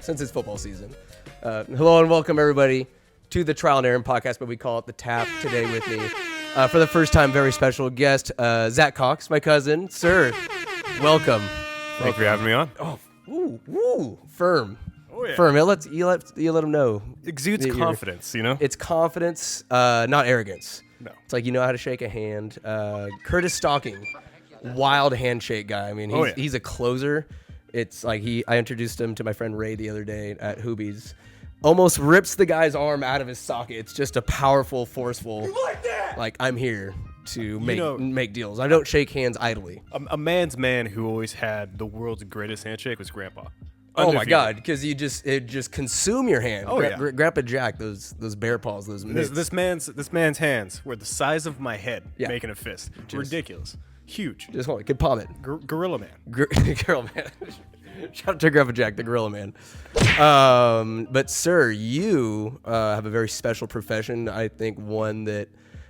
since it's football season. Hello and welcome everybody to the Trial and Error podcast, but we call it the Tap. Today with me, for the first time, very special guest, Zach Cox, my cousin. Sir, welcome. Thank you for having me on. Oh, woo, firm. Oh, yeah. Firm. You let them know. Exudes confidence, you know? It's confidence, not arrogance. No. It's like you know how to shake a hand. Curtis Stocking, wild handshake guy. I mean, he's a closer. It's like I introduced him to my friend Ray the other day at Hoobie's. Almost rips the guy's arm out of his socket. It's just a powerful, forceful. You like that? Like, I'm here to make deals. I don't shake hands idly. A man's man who always had the world's greatest handshake was Grandpa. Oh my God! Because it just consume your hand. Oh yeah, Grandpa Jack, those bear paws, those mitts. This man's hands were the size of my head, making a fist. Ridiculous, huge. Just hold it. Could palm it. Gorilla Man. Gorilla Man. Shout out to Grandpa Jack, the Gorilla Man. But sir, you have a very special profession. I think one that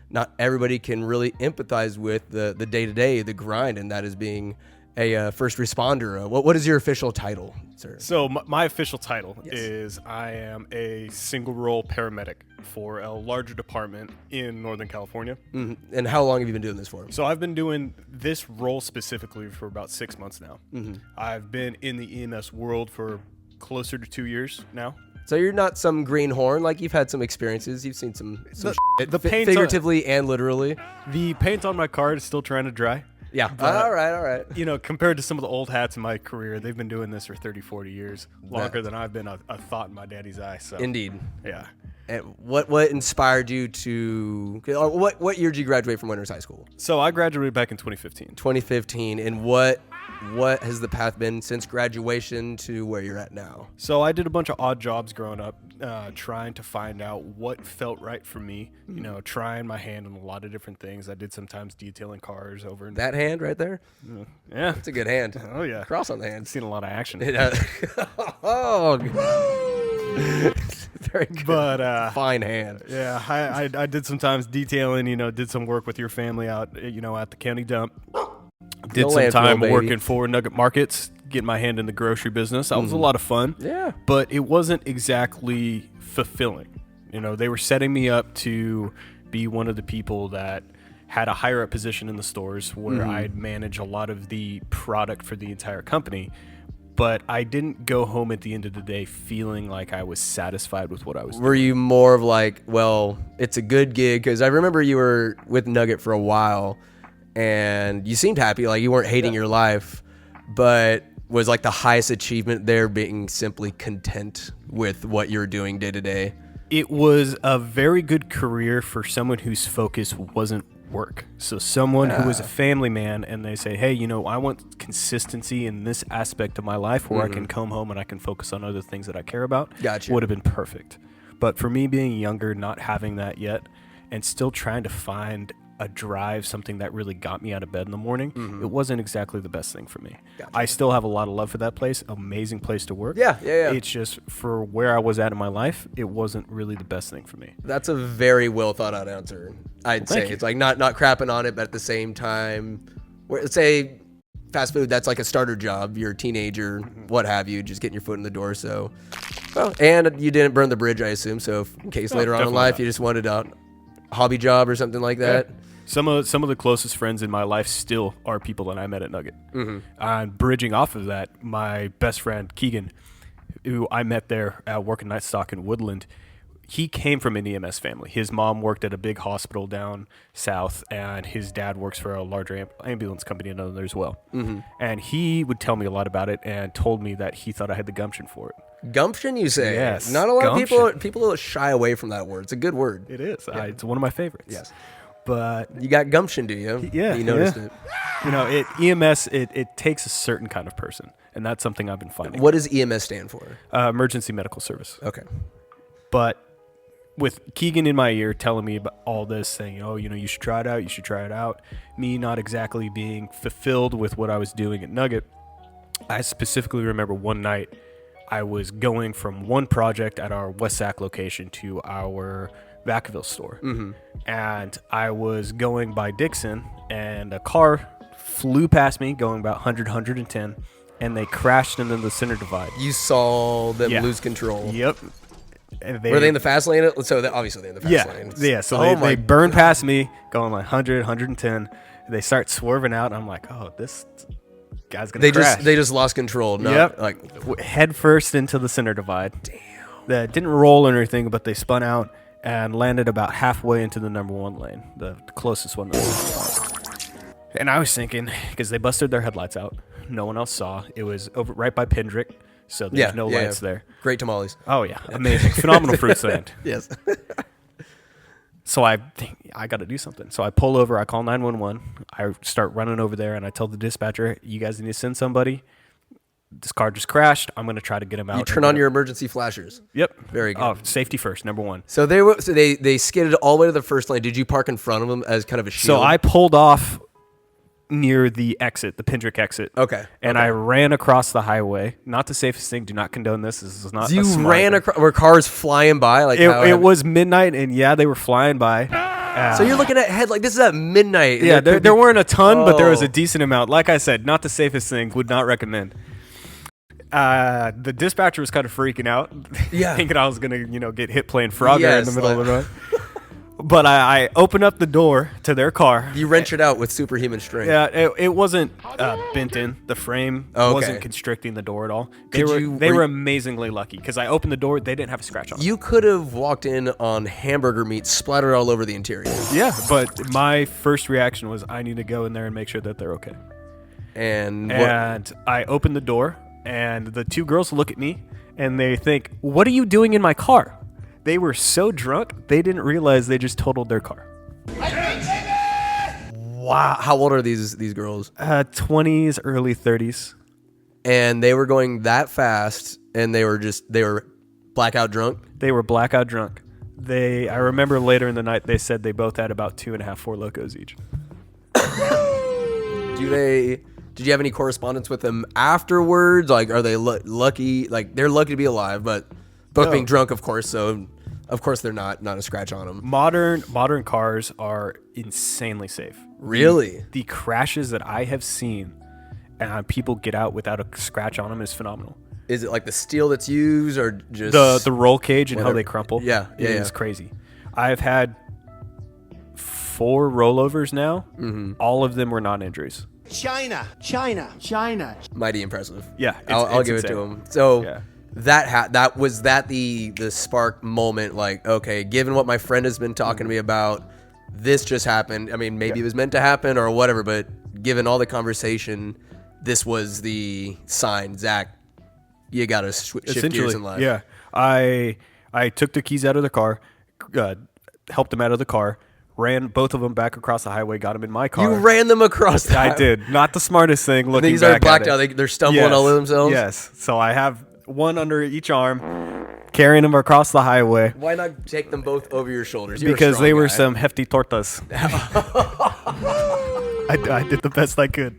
not everybody can really empathize with, the day-to-day, the grind, and that is being a first responder. What is your official title, sir? So my official title is I am a single role paramedic for a larger department in Northern California. Mm-hmm. And how long have you been doing this for? So I've been doing this role specifically for about 6 months now. Mm-hmm. I've been in the E.M.S world for closer to 2 years now. So you're not some greenhorn, like you've had some experiences. You've seen some the paint figuratively and literally. The paint on my card is still trying to dry. Yeah. All right. You know, compared to some of the old hats in my career, they've been doing this for 30, 40 years, longer than I've been a thought in my daddy's eye. So indeed. Yeah. And what inspired you to, or what year did you graduate from Winters High School? So I graduated back in 2015. 2015. And what has the path been since graduation to where you're at now? So I did a bunch of odd jobs growing up, trying to find out what felt right for me. You know, trying my hand on a lot of different things. I did sometimes detailing cars over in that hand right there. Yeah, it's a good hand. Oh yeah, cross on the hand. I've seen a lot of action. Oh, very good. But fine hand. Yeah, I did sometimes detailing. You know, did some work with your family out. You know, at the county dump. Did some time working for Nugget Markets, getting my hand in the grocery business. That was a lot of fun. Yeah. But it wasn't exactly fulfilling. You know, they were setting me up to be one of the people that had a higher up position in the stores where I'd manage a lot of the product for the entire company. But I didn't go home at the end of the day feeling like I was satisfied with what I was doing. Were you more of like, well, it's a good gig? Because I remember you were with Nugget for a while. And you seemed happy, like you weren't hating your life, but was like the highest achievement there being simply content with what you're doing day to day? It was a very good career for someone whose focus wasn't work. So someone who was a family man and they say, hey, you know, I want consistency in this aspect of my life where I can come home and I can focus on other things that I care about. Gotcha. Would have been perfect. But for me being younger, not having that yet, and still trying to find a drive, something that really got me out of bed in the morning, it wasn't exactly the best thing for me. Gotcha. I still have a lot of love for that place. Amazing place to work. Yeah. It's just for where I was at in my life, it wasn't really the best thing for me. That's a very well thought out answer. I'd say it's like not crapping on it, but at the same time, let's say fast food, that's like a starter job. You're a teenager, what have you, just getting your foot in the door. So, well, and you didn't burn the bridge, I assume. So in case later on in life, you just wanted a hobby job or something like that. Yeah. Some of the closest friends in my life still are people that I met at Nugget. And bridging off of that, my best friend Keegan, who I met there at working night stock in Woodland, he came from an E.M.S family. His mom worked at a big hospital down south, and his dad works for a larger ambulance company in there as well. And he would tell me a lot about it and told me that he thought I had the gumption for it. Gumption, you say? Yes. Not a lot of people shy away from that word. It's a good word. It is. Yeah. It's one of my favorites. Yes. But you got gumption, do you? Yeah. You noticed it. You know, E.M.S, it takes a certain kind of person, and that's something I've been finding. What does E.M.S stand for? Emergency Medical Service. Okay. But with Keegan in my ear telling me about all this, saying, oh, you know, you should try it out, me not exactly being fulfilled with what I was doing at Nugget, I specifically remember one night I was going from one project at our West Sac location to our Vacaville store. And I was going by Dixon, and a car flew past me going about 100, 110. and they crashed into the center divide. You saw them lose control. Yep. Were they in the fast lane? So obviously they're in the fast lane. Yeah, so they burn past me, going like 100, 110. They start swerving out. I'm like, oh, this guy's going to crash. They just lost control. Head first into the center divide. Damn. They didn't roll or anything, but they spun out and landed about halfway into the number 1 lane, the closest one. And I was thinking, because they busted their headlights out. No one else saw. It was over right by Pendrick. So there's no lights there. Great tamales. Oh, yeah. Amazing. Phenomenal fruit stand. Yes. So I think I got to do something. So I pull over. I call 911. I start running over there, and I tell the dispatcher, you guys need to send somebody. This car just crashed. I'm going to try to get him out. You turn on your emergency flashers. Yep. Very good. Oh, safety first, number 1. So they skidded all the way to the first lane. Did you park in front of them as kind of a shield? So I pulled off near the exit, the Pendrick exit. Okay. And I ran across the highway. Not the safest thing. Do not condone this. This is not. You ran across. Were cars flying by? Like it was midnight, and they were flying by. So you're looking at like this is at midnight. Yeah, there weren't a ton, but there was a decent amount. Like I said, not the safest thing. Would not recommend. The dispatcher was kind of freaking out, thinking I was gonna, get hit playing Frogger in the middle of the road. But I opened up the door to their car. You wrenched it out with superhuman strength. Yeah, it wasn't bent in. The frame wasn't constricting the door at all. They were amazingly lucky because I opened the door. They didn't have a scratch on it. You could have walked in on hamburger meat splattered all over the interior. Yeah, but my first reaction was I need to go in there and make sure that they're okay. And I opened the door, and the 2 girls look at me, and they think, what are you doing in my car? They were so drunk, they didn't realize they just totaled their car. Wow. How old are these girls? 20s, early 30s. And they were going that fast, and they were blackout drunk? They were blackout drunk. I remember later in the night, they said they both had about 2.5 Four Locos each. Did you have any correspondence with them afterwards? Like, are they lucky? Like, they're lucky to be alive, but both being drunk, of course. So, of course, they're not a scratch on them. Modern cars are insanely safe. Really? The crashes that I have seen, and people get out without a scratch on them is phenomenal. Is it like the steel that's used, or just the roll cage and how they crumple? Yeah, it's crazy. I've had 4 rollovers now. Mm-hmm. All of them were non-injuries. China. Mighty impressive. Yeah, I'll give it to him. So that was the spark moment. Like, okay, given what my friend has been talking to me about, this just happened. I mean, maybe it was meant to happen or whatever, but given all the conversation, this was the sign. Zach, you got to shift gears in life. Yeah, I took the keys out of the car, helped them out of the car. Ran both of them back across the highway, got them in my car. You ran them across the highway? I did. Not the smartest thing looking These back are blacked at out. They're stumbling all over themselves? Yes. So I have one under each arm, carrying them across the highway. Why not take them both over your shoulders? Because they were some hefty tortas. I did the best I could.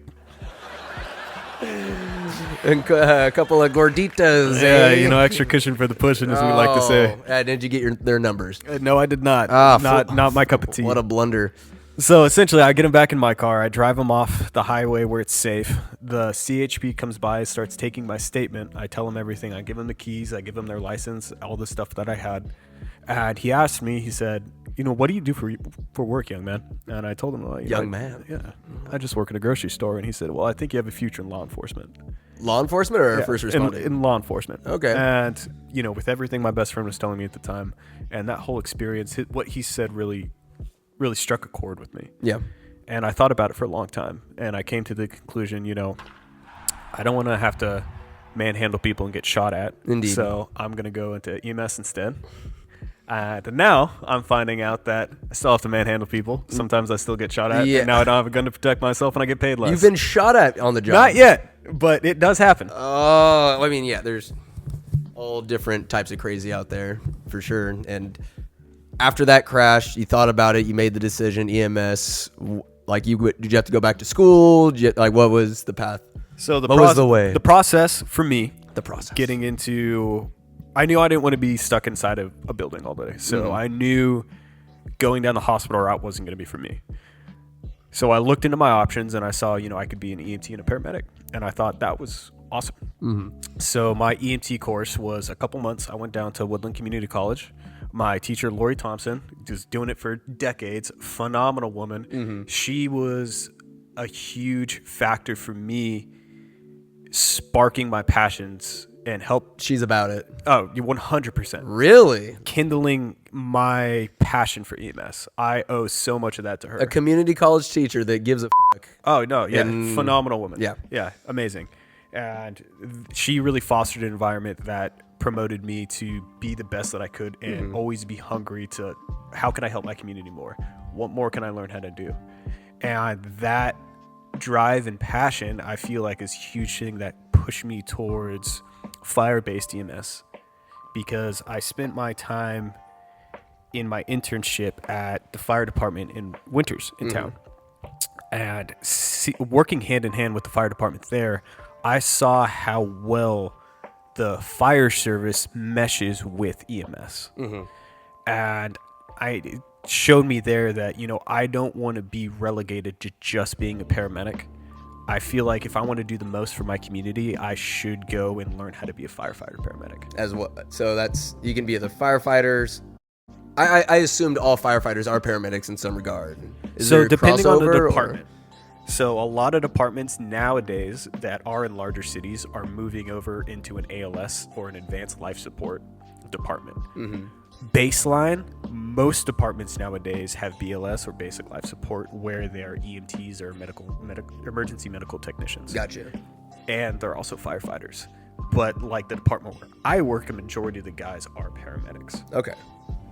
And a couple of gorditas. Yeah, extra cushion for the pushing, as we like to say. Did you get their numbers? No, I did not. Not my cup of tea. What a blunder. So essentially, I get them back in my car. I drive them off the highway where it's safe. The CHP comes by, starts taking my statement. I tell him everything. I give them the keys. I give them their license, all the stuff that I had. And he asked me, he said, what do you do for work, young man? And I told him, well, young man? Yeah. I just work in a grocery store. And he said, well, I think you have a future in law enforcement. Law enforcement or first responding? In law enforcement. Okay. And, with everything my best friend was telling me at the time, and that whole experience, what he said really struck a chord with me. Yeah. And I thought about it for a long time. And I came to the conclusion, I don't want to have to manhandle people and get shot at. Indeed. So I'm going to go into E.M.S. instead. And now I'm finding out that I still have to manhandle people. Sometimes I still get shot at. Yeah. And now I don't have a gun to protect myself and I get paid less. You've been shot at on the job. Not yet, but it does happen. Oh, I mean, there's all different types of crazy out there for sure. And after that crash, you thought about it. You made the decision, E.M.S. Like, did you have to go back to school? What was the path? So what was the way? The process for me. The process. Getting into... I knew I didn't want to be stuck inside of a building all day. So I knew going down the hospital route wasn't going to be for me. So I looked into my options and I saw, I could be an EMT and a paramedic. And I thought that was Awesome. So my EMT course was a couple months. I went down to Woodland Community College. My teacher, Lori Thompson, just doing it for decades. Phenomenal woman. She was a huge factor for me sparking my passions and help. She's about it. Oh, 100%. Really? Kindling my passion for EMS. I owe so much of that to her. A community college teacher that gives a fuck. Oh, no. Yeah. Phenomenal woman. Yeah. Yeah. Amazing. And she really fostered an environment that promoted me to be the best that I could and always be hungry to how can I help my community more? What more can I learn how to do? And that drive and passion, I feel like, is a huge thing that pushed me towards fire-based EMS, because I spent my time in my internship at the fire department in Winters in town, and working hand in hand with the fire department there, I saw how well the fire service meshes with EMS. And it showed me there that, I don't want to be relegated to just being a paramedic. I feel like if I want to do the most for my community, I should go and learn how to be a firefighter paramedic. As what? So you can be the firefighters. I assumed all firefighters are paramedics in some regard. Is there depending on the crossover, department. So a lot of departments nowadays that are in larger cities are moving over into an ALS or an advanced life support department. Baseline, most departments nowadays have BLS or basic life support, where they're EMTs or emergency medical technicians. Gotcha. And they're also firefighters. But like the department where I work, a majority of the guys are paramedics. Okay.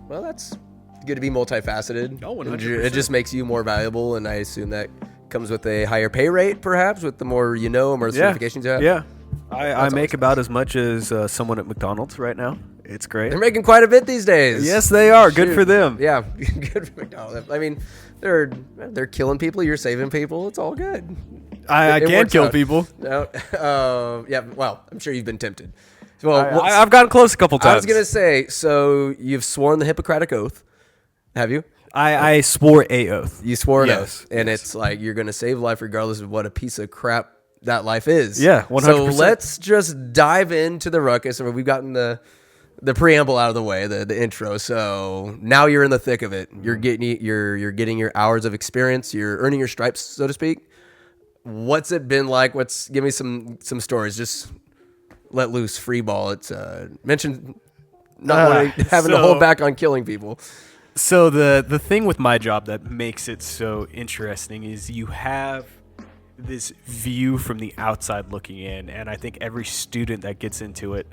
Well, that's good to be multifaceted. Oh, 100%. It just makes you more valuable, and I assume that comes with a higher pay rate, perhaps, with the more more certifications you have. Yeah. I make about as much as someone at McDonald's right now. It's great. They're making quite a bit these days. Yes, they are. Good for them. Yeah, good for McDonald's. I mean, they're killing people. You're saving people. It's all good. I can kill people. No, yeah. Well, I'm sure you've been tempted. Well, I've gotten close a couple times. I was gonna say. So you've sworn the Hippocratic Oath, have you? I swore a oath. You swore an oath, and it's like you're gonna save life regardless of what a piece of crap that life is. Yeah, 100%. So let's just dive into the ruckus. I mean, we've gotten the preamble out of the way, the intro. So now you're in the thick of it. You're getting your hours of experience. You're earning your stripes, so to speak. What's it been like? Give me some stories. Just let loose, free ball. It's mentioned not having to hold back on killing people. So the thing with my job that makes it so interesting is you have this view from the outside looking in, and I think every student that gets into it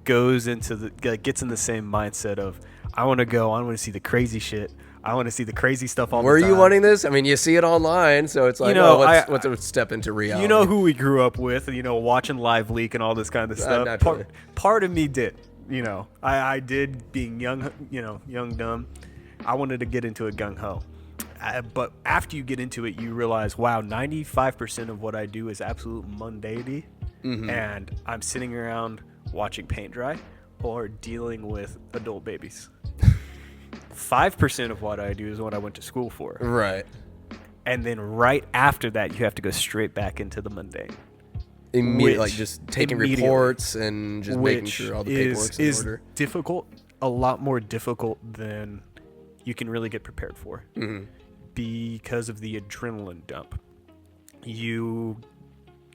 gets in the same mindset of I want to see the crazy shit. I want to see the crazy stuff all the time. Were you wanting this? I mean, you see it online, so it's like, what's a step into reality? You know who we grew up with, watching Live Leak and all this kind of stuff. Part of me did, I did, being young, young, dumb. I wanted to get into it gung-ho. But after you get into it, you realize, wow, 95% of what I do is absolute mundanity. And I'm sitting around watching paint dry or dealing with adult babies. 5% of what I do is what I went to school for. Right. And then right after that, you have to go straight back into the mundane. Like just taking reports and just making sure all the paperwork's in order. Is difficult, a lot more difficult than you can really get prepared for. Because of the adrenaline dump. You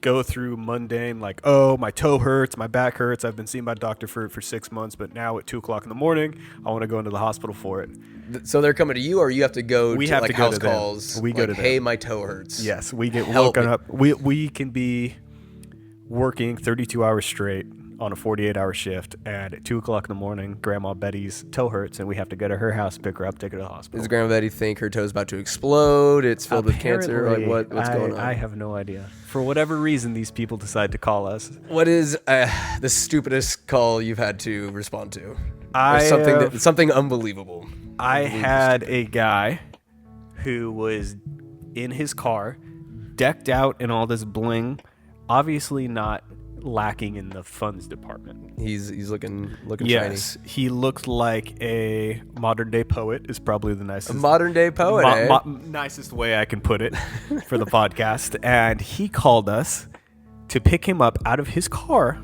go through mundane, like, oh, my toe hurts, my back hurts, I've been seeing my doctor for 6 months, but now at 2 o'clock in the morning, I want to go into the hospital for it. So they're coming to you, or you have to go to like house calls? We go to them. Hey, my toe hurts. Yes, we get woken up. We can be working 32 hours straight on a 48-hour shift, and at 2 o'clock in the morning, Grandma Betty's toe hurts, and we have to go to her house, pick her up, take her to the hospital. Does Grandma Betty think her toe's about to explode? It's filled with cancer? Like what's going on? I have no idea. For whatever reason, these people decide to call us. What is the stupidest call you've had to respond to? Something unbelievable. I had a guy who was in his car, decked out in all this bling, obviously not lacking in the funds department. He's looking yes, shiny. He looked like a modern day poet is probably the nicest. A modern day poet, nicest way I can put it for the podcast. And he called us to pick him up out of his car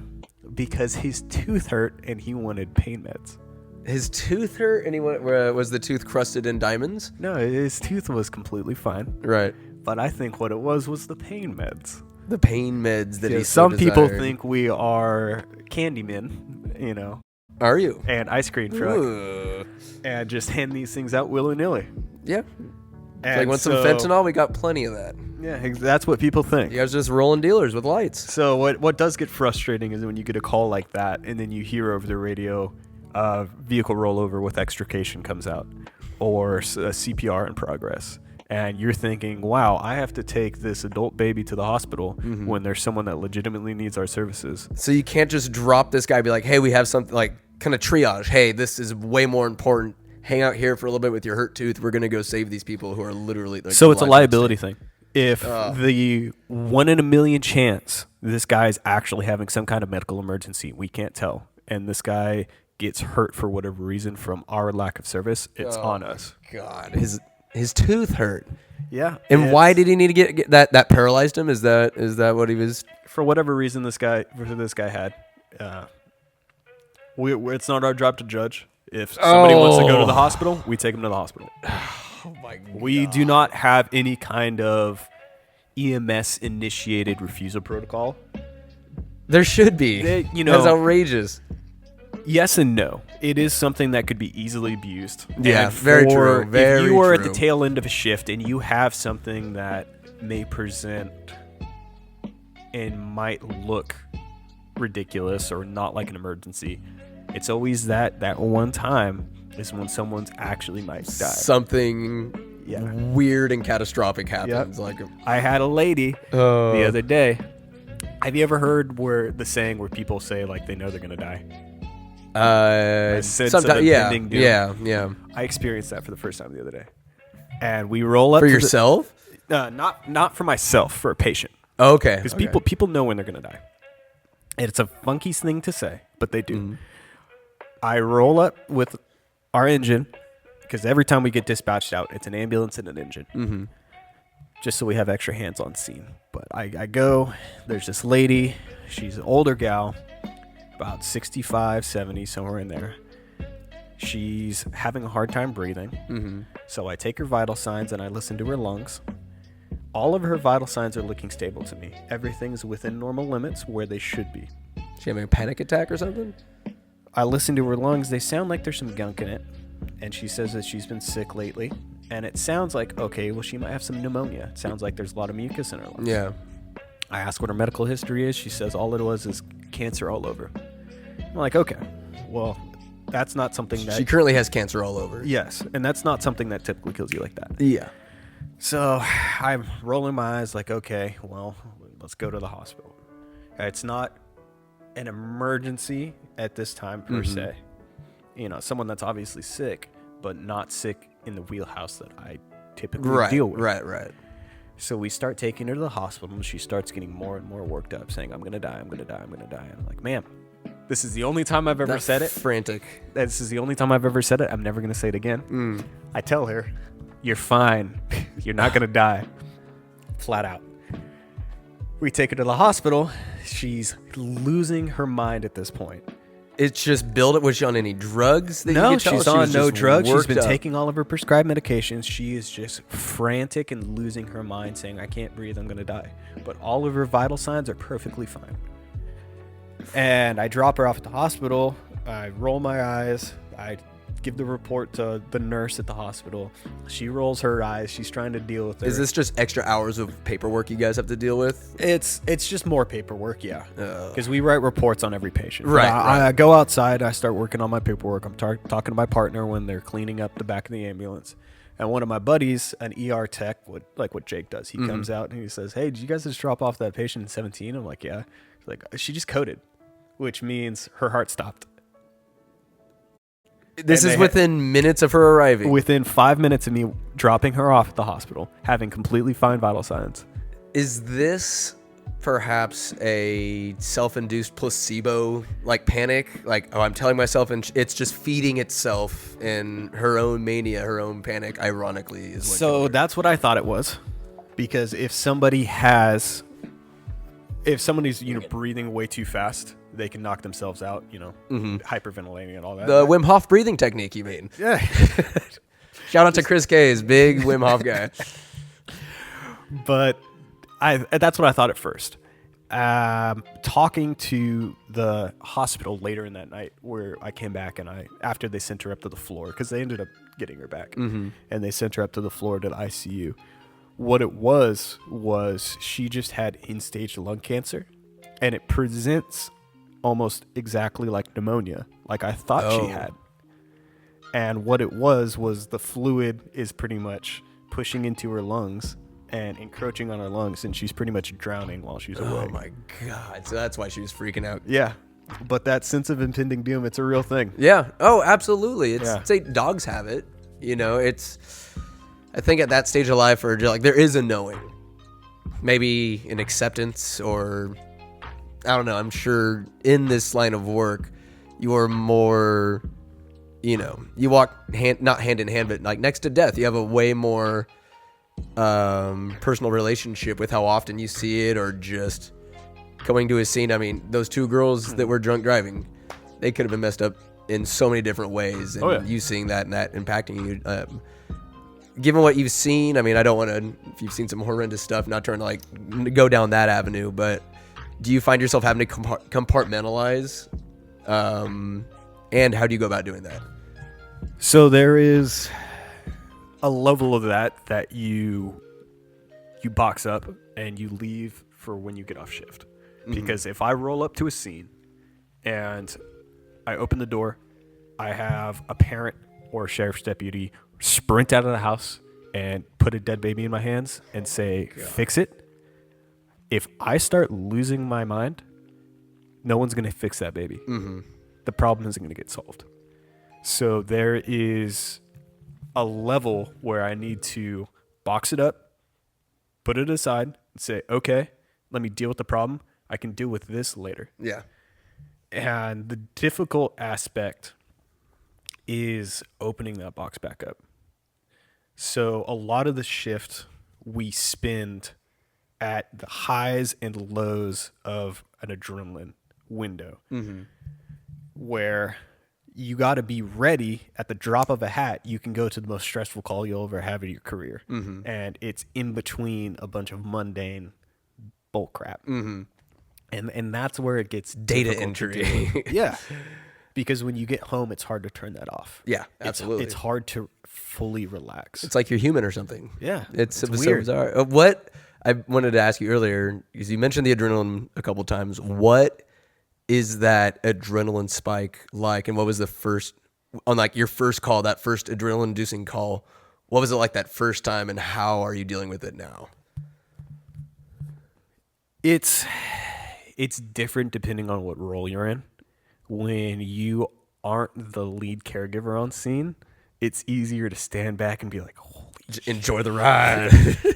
because his tooth hurt and he wanted pain meds. His tooth hurt, and was the tooth crusted in diamonds? No, his tooth was completely fine. Right. But I think what it was the pain meds. The pain meds that he some people think we are Candymen, Are you? And ice cream truck. And just hand these things out willy-nilly. Yeah. Like, want some fentanyl? We got plenty of that. Yeah, that's what people think. You guys just rolling dealers with lights. So what does get frustrating is when you get a call like that and then you hear over the radio vehicle rollover with extrication comes out or a CPR in progress. And you're thinking, wow, I have to take this adult baby to the hospital when there's someone that legitimately needs our services. So you can't just drop this guy and be like, hey, we have something, like, kind of triage. Hey, this is way more important. Hang out here for a little bit with your hurt tooth. We're going to go save these people who are literally... Like, so it's a liability thing. If the 1 in a million chance this guy is actually having some kind of medical emergency, we can't tell, and this guy gets hurt for whatever reason from our lack of service, it's on us. God, his tooth hurt. Yeah. And why did he need to get that paralyzed him? Is that what he was? For whatever reason this guy had. It's not our job to judge. If somebody wants to go to the hospital, we take them to the hospital. Oh my God. We do not have any kind of E.M.S. initiated refusal protocol. There should be. That's outrageous. Yes and no. It is something that could be easily abused. Yeah, very true. Very if you are true. at the tail end of a shift and you have something that may present and might look ridiculous or not like an emergency, it's always that one time is when someone's actually might die. Something weird and catastrophic happens. Yep. Like I had a lady the other day. Have you ever heard the saying where people say like they know they're gonna die? Sometimes, yeah. I experienced that for the first time the other day, and we roll up for yourself. Not for myself, for a patient. Oh, okay, because people know when they're gonna die. And it's a funky thing to say, but they do. Mm-hmm. I roll up with our engine because every time we get dispatched out, it's an ambulance and an engine. Mm-hmm. Just so we have extra hands on scene. But I go. There's this lady. She's an older gal. About 65, 70, somewhere in there. She's having a hard time breathing. Mm-hmm. So I take her vital signs and I listen to her lungs. All of her vital signs are looking stable to me. Everything's within normal limits where they should be. She having a panic attack or something? I listen to her lungs. They sound like there's some gunk in it. And she says that she's been sick lately. And it sounds like, okay, well, she might have some pneumonia. It sounds like there's a lot of mucus in her lungs. Yeah. I ask what her medical history is. She says all it was is cancer all over. I'm like, okay, well, that's not something that... She currently has cancer all over. Yes, and that's not something that typically kills you like that. Yeah. So I'm rolling my eyes like, okay, well, let's go to the hospital. It's not an emergency at this time per se. Someone that's obviously sick, but not sick in the wheelhouse that I typically deal with. Right. So we start taking her to the hospital, and she starts getting more and more worked up, saying, I'm going to die. And I'm like, ma'am, this is the only time I've ever said it. Frantic. This is the only time I've ever said it. I'm never going to say it again. I tell her, you're fine. You're not going to die. Flat out. We take her to the hospital. She's losing her mind at this point. It's just build it. Was she on any drugs? No, she's on no drugs. She's been taking all of her prescribed medications. She is just frantic and losing her mind, saying, I can't breathe, I'm going to die. But all of her vital signs are perfectly fine. And I drop her off at the hospital. I roll my eyes. I give the report to the nurse at the hospital. She rolls her eyes. She's trying to deal with it. Is this just extra hours of paperwork you guys have to deal with? It's just more paperwork, yeah. Because we write reports on every patient. Right. I go outside. I start working on my paperwork. I'm talking to my partner when they're cleaning up the back of the ambulance. And one of my buddies, an ER tech, like what Jake does, he comes out and he says, hey, did you guys just drop off that patient in 17? I'm like, yeah. He's like, she just coded, which means her heart stopped. This is within minutes of her arriving. Within 5 minutes of me dropping her off at the hospital, having completely fine vital signs. Is this perhaps a self-induced placebo, like panic? Like, I'm telling myself, and it's just feeding itself in her own mania, her own panic, ironically. So that's what I thought it was. Because if somebody has if somebody's breathing way too fast, they can knock themselves out. Hyperventilating and all that. The Wim Hof breathing technique, you mean? Yeah. Shout out to Chris K's big Wim Hof guy. But that's what I thought at first. Talking to the hospital later in that night, where I came back and after they sent her up to the floor, because they ended up getting her back, and they sent her up to the floor to the ICU. What it was she just had end-stage lung cancer, and it presents almost exactly like pneumonia, like I thought she had. And what it was the fluid is pretty much pushing into her lungs and encroaching on her lungs, and she's pretty much drowning while she's awake. Oh my God. So that's why she was freaking out. Yeah. But that sense of impending doom, it's a real thing. Yeah. Oh, absolutely. Say dogs have it. I think at that stage of life, or like there is a knowing, maybe an acceptance, or I don't know. I'm sure in this line of work, you are more, you walk not hand in hand, but like next to death. You have a way more personal relationship with how often you see it, or just going to a scene. I mean, those two girls that were drunk driving, they could have been messed up in so many different ways, and you seeing that and that impacting you. Given what you've seen, I mean, I don't want to, if you've seen some horrendous stuff, not trying to like go down that avenue, but do you find yourself having to compartmentalize? And how do you go about doing that? So there is a level of that you box up and you leave for when you get off shift. Because if I roll up to a scene and I open the door, I have a parent or a sheriff's deputy sprint out of the house and put a dead baby in my hands and say, fix it. If I start losing my mind, no one's going to fix that baby. The problem isn't going to get solved. So there is a level where I need to box it up, put it aside, and say, okay, let me deal with the problem. I can deal with this later. Yeah. And the difficult aspect is opening that box back up. So a lot of the shift we spend at the highs and lows of an adrenaline window, where you got to be ready at the drop of a hat. You can go to the most stressful call you'll ever have in your career. And it's in between a bunch of mundane bull crap. And that's where it gets data entry. Yeah. Because when you get home, it's hard to turn that off. Yeah, absolutely. It's hard to fully relax. It's like you're human or something. Yeah. It's so weird. bizarre. What I wanted to ask you earlier, because you mentioned the adrenaline a couple times. What is that adrenaline spike like? And what was the first, on like your first call, that first adrenaline inducing call, what was it like that first time, and how are you dealing with it now? It's different depending on what role you're in. When you aren't the lead caregiver on scene, it's easier to stand back and be like, holy shit. Enjoy the ride.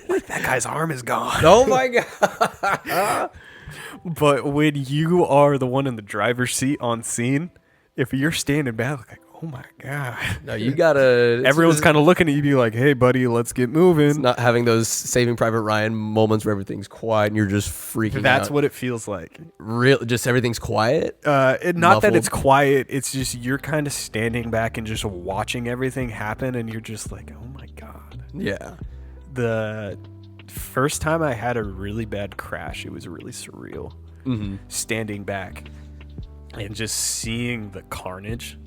Like, that guy's arm is gone. Oh my God. But when you are the one in the driver's seat on scene, if you're standing back like, oh my God. No, you gotta. Everyone's kind of looking at you, be like, hey, buddy, let's get moving. It's not having those Saving Private Ryan moments where everything's quiet and you're just freaking out. That's what it feels like. Just everything's quiet? Not Muffled? that it's quiet. It's just you're kind of standing back and just watching everything happen, and you're just like, oh my God. Yeah. The first time I had a really bad crash, it was really surreal. Standing back and just seeing the carnage.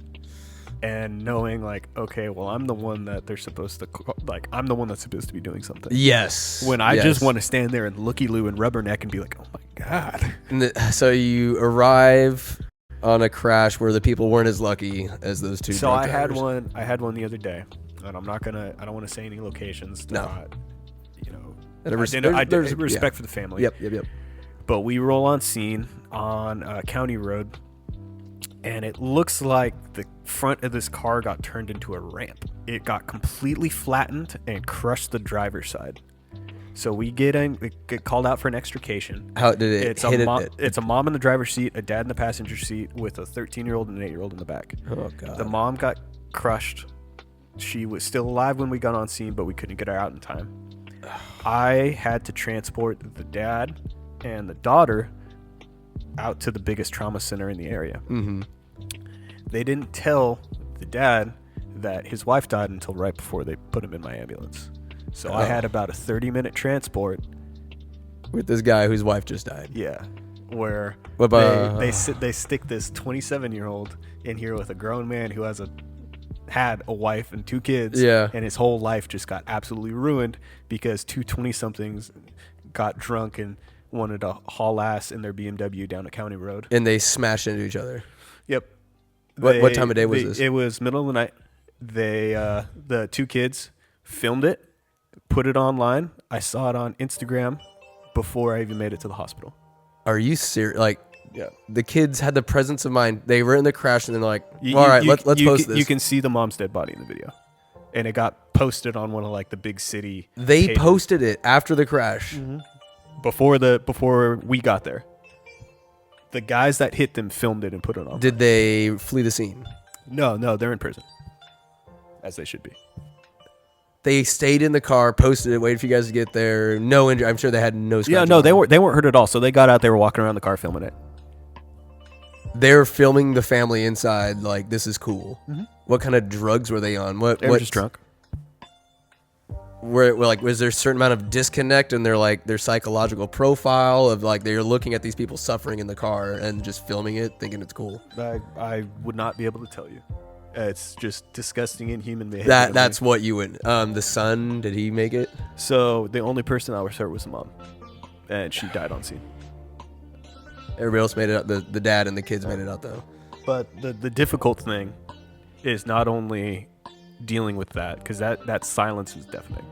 And knowing like, okay, well, I'm the one that they're supposed to, like, I'm the one that's supposed to be doing something. Yes. When I just want to stand there and looky-loo and rubberneck and be like, oh my God. So you arrive on a crash where the people weren't as lucky as those two. So I had one the other day, and I don't want to say any locations. No. Not, I there's respect for the family. Yep. But we roll on scene on a county road. And it looks like the front of this car got turned into a ramp. It got completely flattened and crushed the driver's side. So we get called out for an extrication. How did it hit it? It's a mom in the driver's seat, a dad in the passenger seat, with a 13-year-old and an 8-year-old in the back. Oh, God. The mom got crushed. She was still alive when we got on scene, but we couldn't get her out in time. I had to transport the dad and the daughter out to the biggest trauma center in the area. Mm-hmm. They didn't tell the dad that his wife died until right before they put him in my ambulance. So I had about a 30-minute transport with this guy whose wife just died. Yeah, where they stick this 27-year-old in here with a grown man who had a wife and 2 kids. Yeah, and his whole life just got absolutely ruined because 2 20-somethings got drunk and wanted to haul ass in their BMW down a county road. And they smashed into each other. Yep. What time of day was this? It was middle of the night. The 2 kids filmed it, put it online. I saw it on Instagram before I even made it to the hospital. Are you serious? Like, yeah, the kids had the presence of mind. They were in the crash and they're like, all right, let's post this. You can see the mom's dead body in the video. And it got posted on one of like the big city. They pages. posted it after the crash. Mm-hmm. Before we got there. The guys that hit them filmed it and put it on. Did they flee the scene? No, they're in prison. As they should be. They stayed in the car, posted it, waited for you guys to get there. No injury. I'm sure they had no scratches. Yeah, no, they weren't hurt at all. So they got out, they were walking around the car filming it. They're filming the family inside like this is cool. Mm-hmm. What kind of drugs were they on? They were just drunk. Was there a certain amount of disconnect in their psychological profile of like they're looking at these people suffering in the car and just filming it, thinking it's cool? I would not be able to tell you. It's just disgusting, inhuman behavior. That's what you would. The son, did he make it? So the only person that was hurt was the mom, and she died on scene. Everybody else made it out. The dad and the kids made it out though. But the difficult thing is not only dealing with that, because that silence was deafening.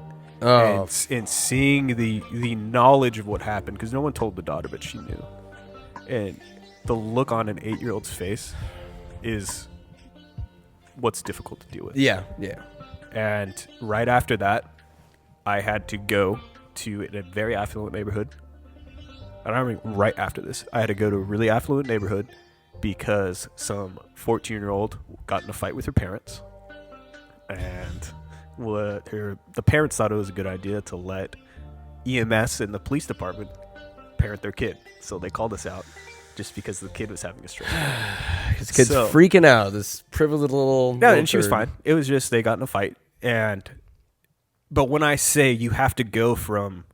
Oh. And seeing the knowledge of what happened, because no one told the daughter, but she knew. And the look on an 8-year-old's face is what's difficult to deal with. Yeah. And right after that, I had to go to a very affluent neighborhood. I don't mean right after this. I had to go to a really affluent neighborhood because some 14-year-old got in a fight with her parents. And the parents thought it was a good idea to let E.M.S. and the police department parent their kid. So they called us out just because the kid was having a stroke. This kid's freaking out. This privileged little... No, and she was fine. It was just they got in a fight. But when I say you have to go from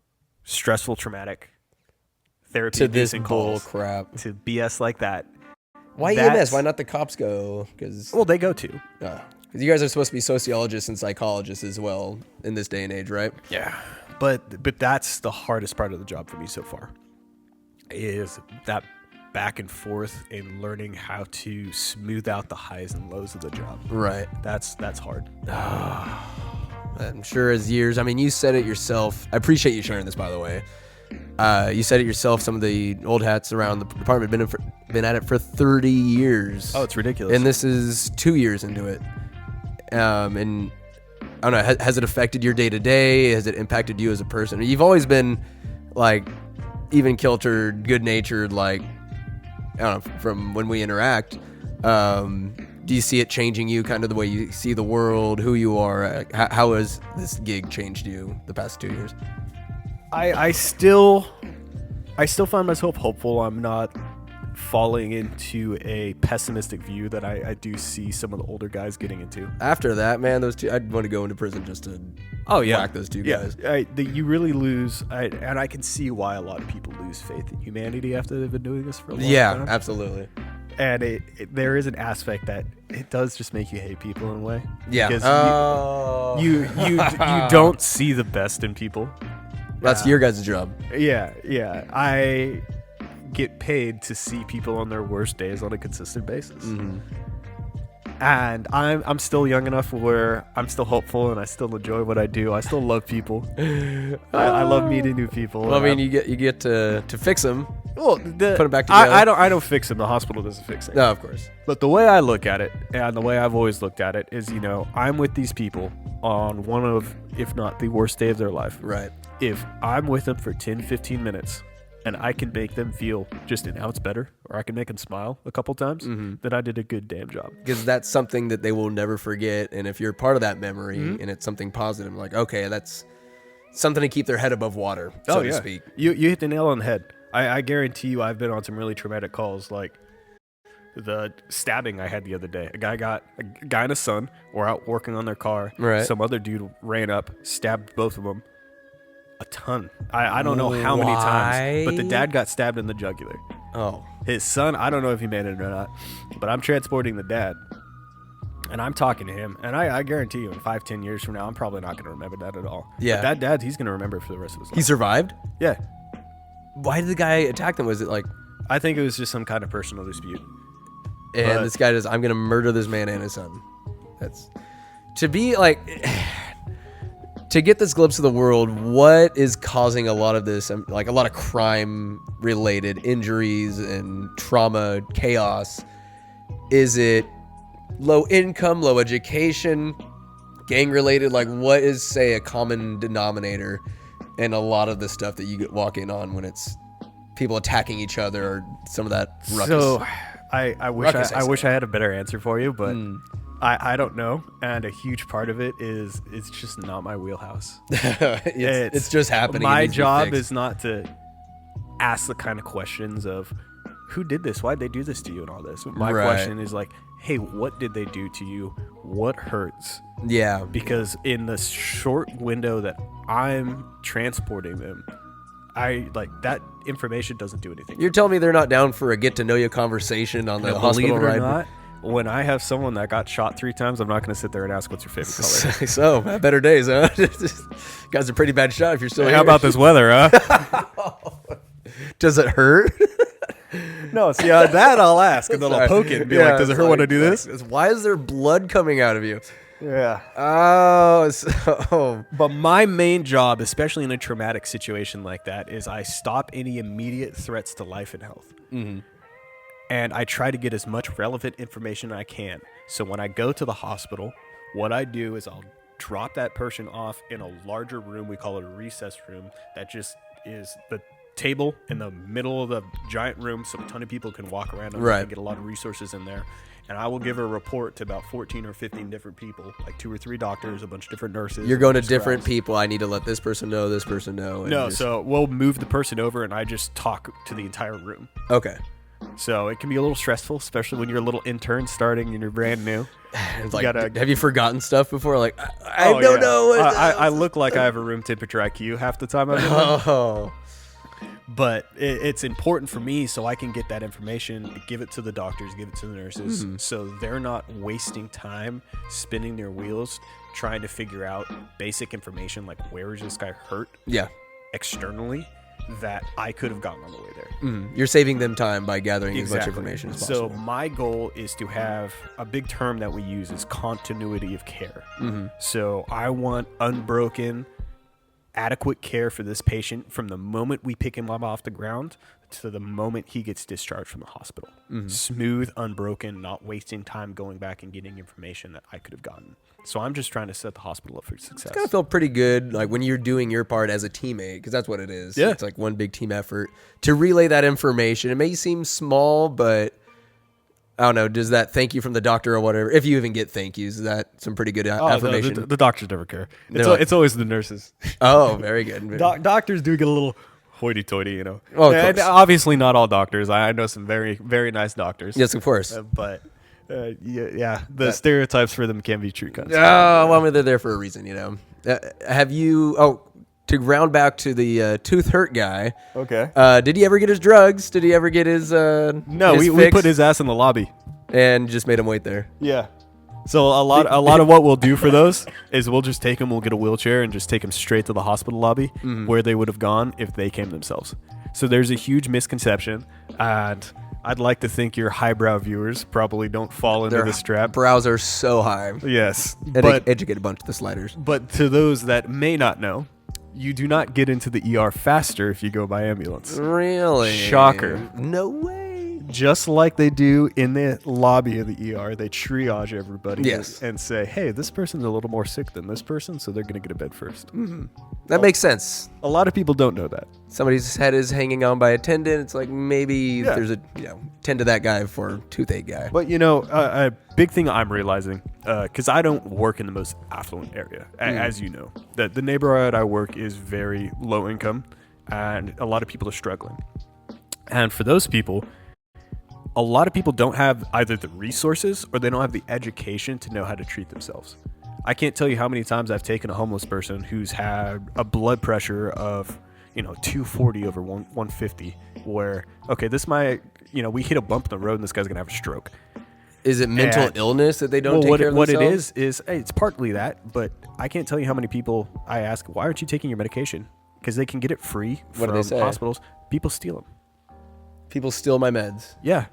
stressful, traumatic therapy to this bull crap to BS like that. Why E.M.S? Why not the cops go? Well, they go too. Because you guys are supposed to be sociologists and psychologists as well in this day and age, right? Yeah. But that's the hardest part of the job for me so far, is that back and forth and learning how to smooth out the highs and lows of the job. Right. That's hard. I'm sure as years, I mean, you said it yourself. I appreciate you sharing this, by the way. You said it yourself. Some of the old hats around the department been at it for 30 years. Oh, it's ridiculous. And this is 2 years into it. And I don't know, has it affected your day to day? Has it impacted you as a person? You've always been like even-kiltered, good-natured, like, I don't know, from when we interact. Do you see it changing you, kind of the way you see the world, who you are? How has this gig changed you the past 2 years? I still find myself hopeful. I'm not falling into a pessimistic view that I do see some of the older guys getting into. After that, man, those two, I'd want to go into prison just to whack those two guys. You really lose, and I can see why a lot of people lose faith in humanity after they've been doing this for a long time. Yeah, absolutely. And there is an aspect that it does just make you hate people in a way. Yeah. Because you don't see the best in people. That's your guys' job. Yeah. I get paid to see people on their worst days on a consistent basis. Mm-hmm. And I'm still young enough where I'm still hopeful and I still enjoy what I do. I still love people. I love meeting new people. Well, I mean, you get to fix them. Well, put them back together. I don't fix them. The hospital doesn't fix it. No, of course. But the way I look at it, and the way I've always looked at it, is I'm with these people on one of, if not the worst day of their life. Right. If I'm with them for 10, 15 minutes and I can make them feel just an ounce better, or I can make them smile a couple times, then I did a good damn job. Because that's something that they will never forget. And if you're part of that memory and it's something positive, like, okay, that's something to keep their head above water, so to speak. You hit the nail on the head. I guarantee you I've been on some really traumatic calls, like the stabbing I had the other day. A guy and his son were out working on their car. Right. Some other dude ran up, stabbed both of them a ton. I don't know how many times, but the dad got stabbed in the jugular. Oh. His son, I don't know if he made it or not, but I'm transporting the dad. And I'm talking to him, and I guarantee you in 5-10 years from now, I'm probably not going to remember that at all. Yeah. But that dad, he's going to remember it for the rest of his life. He survived? Yeah. Why did the guy attack them? Was it like... I think it was just some kind of personal dispute. And this guy I'm going to murder this man and his son. That's... To be like... To get this glimpse of the world, what is causing a lot of this, like a lot of crime-related injuries and trauma, chaos? Is it low income, low education, gang-related? Like, what is, say, a common denominator in a lot of the stuff that you walk in on when it's people attacking each other or some of that ruckus? So, I wish I had a better answer for you, but... I don't know, and a huge part of it is it's just not my wheelhouse. it's just happening. My job is not to ask the kind of questions of who did this, why'd they do this to you, and all this. My question is like, hey, what did they do to you? What hurts? Yeah. Because in the short window that I'm transporting them, that information doesn't do anything. You're telling me they're not down for a get to know you conversation on the hospital ride? Believe it or not, when I have someone that got shot 3 times, I'm not going to sit there and ask what's your favorite color. So, better days, huh? Guy's a pretty bad shot if you're still here. How about this weather, huh? Does it hurt? No, see, that I'll ask, and then I'll poke it and be like, does it hurt when I do this? Why is there blood coming out of you? Yeah. Oh, so. But my main job, especially in a traumatic situation like that, is I stop any immediate threats to life and health. Mm-hmm. And I try to get as much relevant information I can. So when I go to the hospital, what I do is I'll drop that person off in a larger room. We call it a recess room. That just is the table in the middle of the giant room so a ton of people can walk around and get a lot of resources in there. And I will give a report to about 14 or 15 different people, like 2 or 3 doctors, a bunch of different nurses. You're going to different people. I need to let this person know, this person know. No, so we'll move the person over and I just talk to the entire room. Okay. So it can be a little stressful, especially when you're a little intern starting and you're brand new. It's like, have you forgotten stuff before? Like, I don't know. I look like I have a room temperature IQ half the time I'm in. Oh. But it's important for me so I can get that information, give it to the doctors, give it to the nurses, so they're not wasting time spinning their wheels trying to figure out basic information like where is this guy hurt externally that I could have gotten on the way there. You're saving them time by gathering as much information as possible. So my goal is to have a big term that we use is continuity of care. So I want unbroken, adequate care for this patient from the moment we pick him up off the ground to the moment he gets discharged from the hospital. Smooth, unbroken, not wasting time going back and getting information that I could have gotten. So I'm just trying to set the hospital up for success. It's gotta feel pretty good, like when you're doing your part as a teammate, because that's what it is. Yeah. It's like one big team effort to relay that information. It may seem small, but I don't know. Does that thank you from the doctor or whatever? If you even get thank yous, is that some pretty good affirmation? The doctors never care. It's always the nurses. Oh, very good. Doctors do get a little hoity-toity, you know. Oh, and obviously not all doctors. I know some very, very nice doctors. Yes, of course. But the stereotypes for them can be true. Oh, well, I mean, they're there for a reason, you know. Have you? To round back to the tooth hurt guy. Okay. Did he ever get his drugs? Did he ever get his? No, we put his ass in the lobby and just made him wait there. Yeah. So a lot of what we'll do for those is we'll just take them. We'll get a wheelchair and just take them straight to the hospital lobby where they would have gone if they came themselves. So there's a huge misconception, and I'd like to think your highbrow viewers probably don't fall into this trap. Brows are so high. Yes, but educate a bunch of the sliders. But to those that may not know, you do not get into the ER faster if you go by ambulance. Really? Shocker. No way. Just like they do in the lobby of the ER, they triage everybody and say, hey, this person's a little more sick than this person, so they're going to get a bed first. That makes sense. A lot of people don't know that. Somebody's head is hanging on by a tendon. It's like maybe there's a, tend to that guy for toothache guy. But, a big thing I'm realizing, because I don't work in the most affluent area, as you know. The neighborhood I work is very low income, and a lot of people are struggling. And for those people, a lot of people don't have either the resources or they don't have the education to know how to treat themselves. I can't tell you how many times I've taken a homeless person who's had a blood pressure of, 240 over 150, where, okay, this might, we hit a bump in the road and this guy's going to have a stroke. Is it mental illness that they don't take care of what themselves? What it is it's partly that, but I can't tell you how many people I ask, why aren't you taking your medication? Because they can get it free from hospitals. People steal them. People steal my meds. Yeah.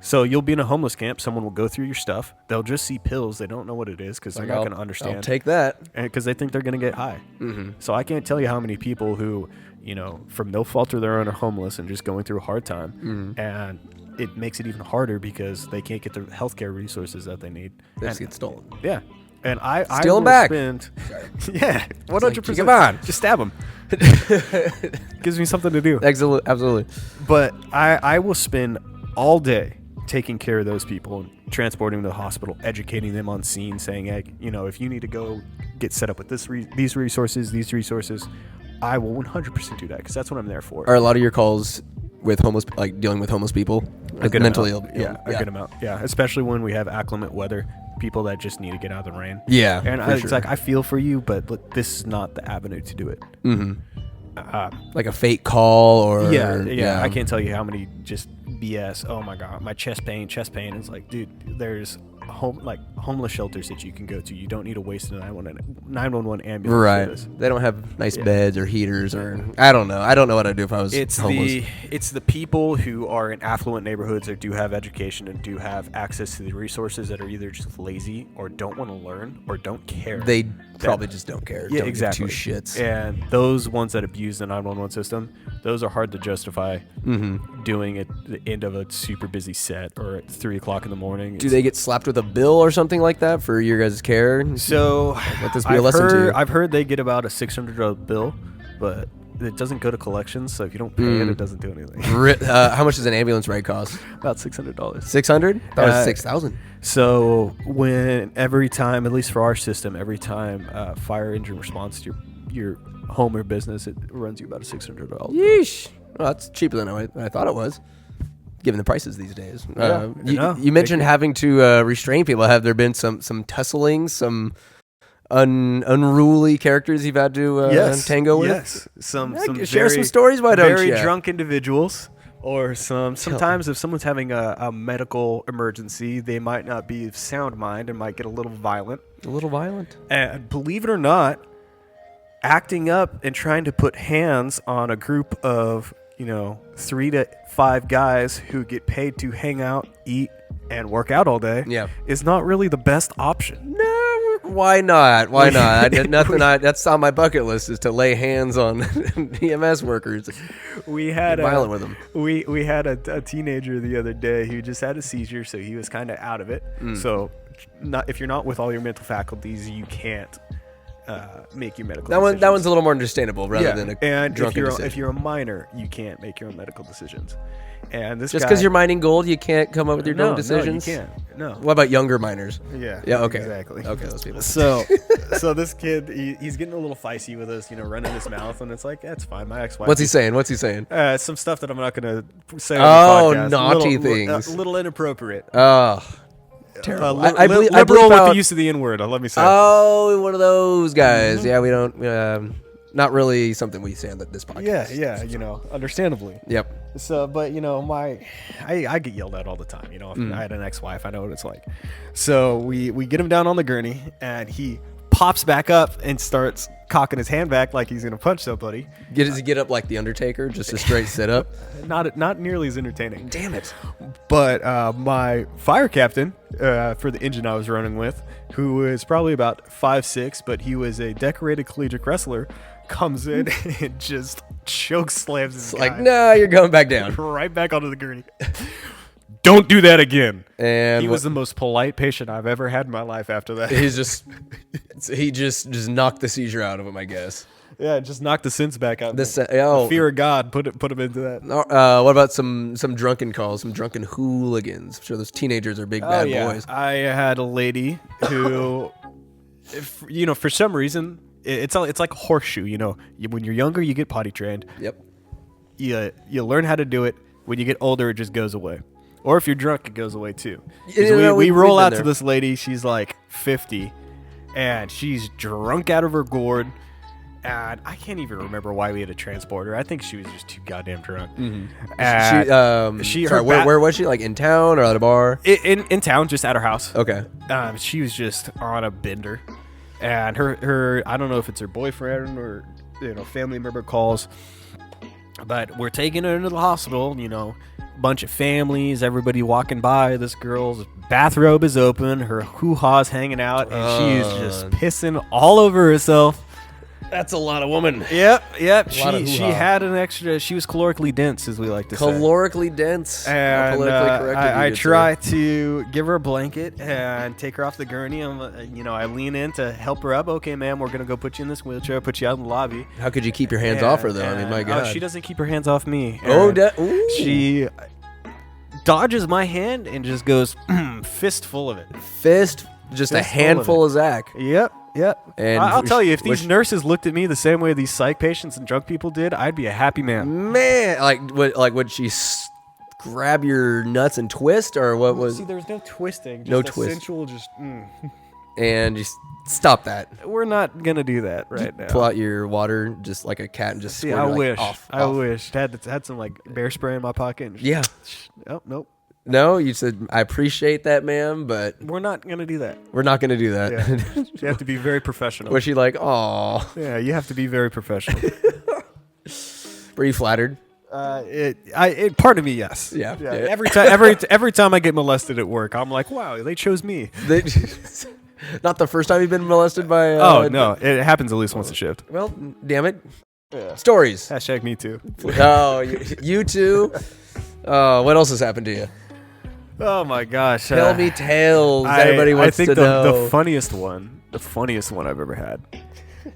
So you'll be in a homeless camp. Someone will go through your stuff. They'll just see pills. They don't know what it is because they're not going to understand. I'll take that. Because they think they're going to get high. Mm-hmm. So I can't tell you how many people who, from no fault of their own are homeless and just going through a hard time. Mm-hmm. And it makes it even harder because they can't get the healthcare resources that they need. They just get stolen. Yeah. And I steal them back. Yeah, 100%. Come on, just stab them. Gives me something to do. Absolutely. But I will spend all day taking care of those people and transporting them to the hospital, educating them on scene, saying, hey, if you need to go get set up with these resources, I will 100% do that because that's what I'm there for. Are a lot of your calls with homeless, like dealing with homeless people, like mentally ill? Yeah, a good amount. Yeah, especially when we have acclimate weather, people that just need to get out of the rain. Yeah, and it's like I feel for you, but this is not the avenue to do it. Mm-hmm. Like a fake call or yeah. I can't tell you how many just BS. Oh my god, my chest pain. It's like, dude, there's homeless shelters that you can go to. You don't need to waste a 911 ambulance. Right. They don't have nice beds or heaters or I don't know. I don't know what I'd do if I was homeless. It's the people who are in affluent neighborhoods or do have education and do have access to the resources that are either just lazy or don't want to learn or don't care. They probably just don't care. Yeah, don't exactly. Give two shits. And those ones that abuse the 911 system, those are hard to justify doing at the end of a super busy set or at 3 o'clock in the morning. Do they get slapped with a bill or something like that for your guys' care? So let this be a lesson to you. I've heard they get about a $600 bill, but it doesn't go to collections, so if you don't pay it doesn't do anything. How much does an ambulance ride cost? About $600. $600? That was $6,000. So every time, at least for our system, every time fire engine responds to your home or business, it runs you about a $600. Yeesh. Well, that's cheaper than I thought it was, given the prices these days. You mentioned having to restrain people. Have there been some tussling, some unruly characters you've had to tango with? Yes. Share some stories. Why don't you? Very drunk individuals. Or sometimes if someone's having a medical emergency, they might not be of sound mind and might get a little violent. And believe it or not, acting up and trying to put hands on a group of 3 to 5 guys who get paid to hang out, eat, and work out all day is not really the best option. No, why not? I did nothing. That's on my bucket list is to lay hands on E.M.S. workers. We had violent with them. We had a teenager the other day who just had a seizure, so he was kind of out of it. So, if you're not with all your mental faculties, you can't make your medical decisions. That one's a little more understandable rather than a drunken decision. If you're a minor, you can't make your own medical decisions. And this just because you're mining gold, you can't come up with your own decisions? No, you can't. No. What about younger miners? Yeah. Okay. Exactly. Okay, those people. So this kid, he's getting a little feisty with us, running his mouth, and it's like, that's fine. My ex-wife. What's he saying? Some stuff that I'm not going to say on the podcast. Naughty things. A little inappropriate. Oh. Terrible. I believe liberal with the use of the N-word, let me say. Oh, one of those guys. Yeah, we don't... not really something we say on this podcast. Yeah, understandably. Yep. So, but I get yelled at all the time. If I had an ex-wife, I know what it's like. So we get him down on the gurney, and he pops back up and starts cocking his hand back like he's gonna punch somebody. Does he get up like the Undertaker, just a straight sit up? Not nearly as entertaining. Damn it. But my fire captain for the engine I was running with, who was probably about 5'6", but he was a decorated collegiate wrestler, comes in and just choke slams his guy. Like, no, you're going back down. Right back onto the gurney. Don't do that again. And he was the most polite patient I've ever had in my life after that. He just knocked the seizure out of him, I guess. Yeah, just knocked the sense back out. The fear of God put him into that. What about some drunken calls, some drunken hooligans? I'm sure those teenagers are big bad boys. I had a lady who, for some reason, it's like a horseshoe. When you're younger, you get potty trained. Yep. You learn how to do it. When you get older, it just goes away. Or if you're drunk, it goes away too. We roll out to this lady. She's like 50, and she's drunk out of her gourd. And I can't even remember why we had to transport her. I think she was just too goddamn drunk. Where was she? Like in town or at a bar? In town, just at her house. Okay. She was just on a bender, and her I don't know if it's her boyfriend or family member calls, but we're taking her into the hospital. Bunch of families, everybody walking by. This girl's bathrobe is open, her hoo-ha's hanging out, and she is just pissing all over herself. That's a lot of woman. Yep. She had an extra. She was calorically dense, as we like to say. Calorically dense. And I try to give her a blanket and take her off the gurney. I lean in to help her up. Okay, ma'am, we're gonna go put you in this wheelchair. Put you out in the lobby. How could you keep your hands off her though? I mean, my God. She doesn't keep her hands off me. She dodges my hand and just goes fistful of it. Just a handful of Zach. Yep. And I'll tell you, if these nurses looked at me the same way these psych patients and drunk people did, I'd be a happy man. Would she grab your nuts and twist, or what was? See, there was no twisting. No twist. Sensual, just. And just stop that. We're not gonna do that right now. Pull out your water, just like a cat, and just. See, I wish. I wish. Had some like bear spray in my pocket. Yeah. Oh, nope. No, you said, I appreciate that, ma'am, but... We're not going to do that. We're not going to do that. Yeah. You have to be very professional. Was she like, aw? Yeah, you have to be very professional. Were you flattered? Part of me, yes. Yeah. Every time I get molested at work, I'm like, wow, they chose me. Not the first time you've been molested by... no. It happens at least once a shift. Well, damn it. Yeah. Stories. # me too. Oh, you too? What else has happened to you? Oh my gosh! Tell me tales. Everybody wants to know. The funniest one I've ever had.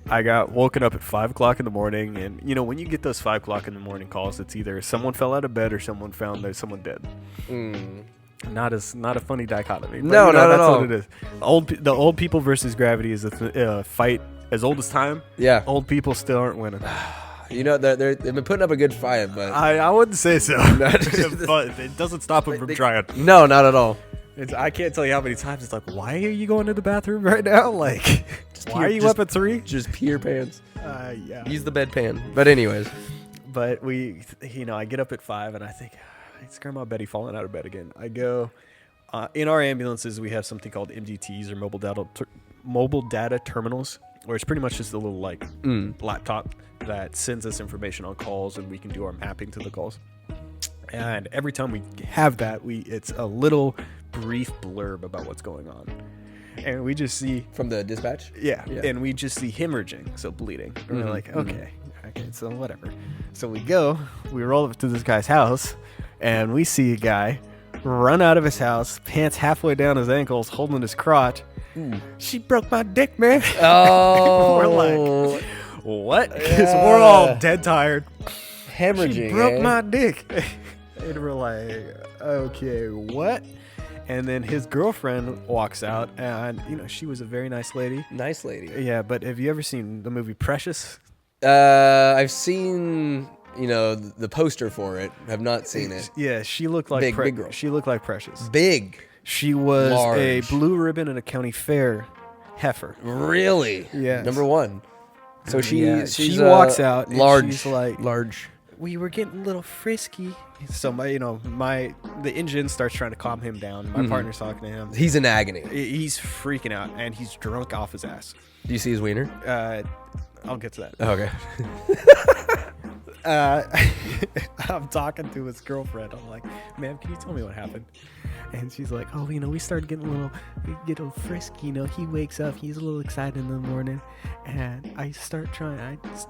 I got woken up at 5 o'clock in the morning, and when you get those 5 o'clock in the morning calls, it's either someone fell out of bed or someone found there's someone dead. Not a funny dichotomy. But, no, not at all. That's what it is. The old people versus gravity is a fight as old as time. Yeah. Old people still aren't winning. They've been putting up a good fight, but... I wouldn't say so. But it doesn't stop them from trying. No, not at all. I can't tell you how many times it's like, why are you going to the bathroom right now? Like, why are you up at 3? Just pee your pants. Yeah. Use the bedpan. But anyways. But I get up at 5 and I think, it's Grandma Betty falling out of bed again. I go, in our ambulances, we have something called MDTs, or mobile data terminals, where it's pretty much just a little laptop that sends us information on calls, and we can do our mapping to the calls. And every time we have that, it's a little brief blurb about what's going on, and we just see from the dispatch. Yeah. And we just see hemorrhaging, so bleeding. And we're like, okay, so whatever. So we roll up to this guy's house, and we see a guy run out of his house, pants halfway down his ankles, holding his crotch. She broke my dick, man. Oh. We're like, what? Because we're all dead tired. Hemorrhaging. She broke my dick. And we're like, okay, what? And then his girlfriend walks out, and she was a very nice lady. Nice lady. Yeah, but have you ever seen the movie Precious? I've seen the poster for it. Have not seen it. Yeah, she looked like big girl. She looked like Precious. Big. She was large. A blue ribbon at a county fair heifer. Really? Yeah. Number one. So she walks out. Large. And she's like, large. We were getting a little frisky. So the engine starts trying to calm him down. My partner's talking to him. He's in agony. He's freaking out, and he's drunk off his ass. Do you see his wiener? I'll get to that. Oh, okay. I'm talking to his girlfriend. I'm like, ma'am, can you tell me what happened? And she's like, oh, we started getting a little frisky. He wakes up, he's a little excited in the morning, and I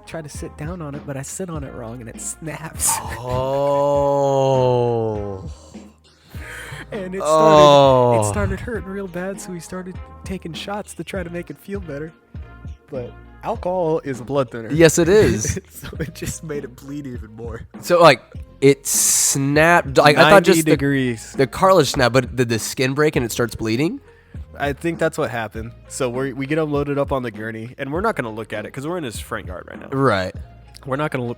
try to sit down on it, but I sit on it wrong, and it snaps. Oh. And it started hurting real bad, so we started taking shots to try to make it feel better. But alcohol is a blood thinner. Yes, it is. So it just made it bleed even more. So it snapped. I thought just degrees. The cartilage snapped, but did the skin break and it starts bleeding? I think that's what happened. So we get him loaded up on the gurney, and we're not going to look at it because we're in his front yard right now. Right. We're not going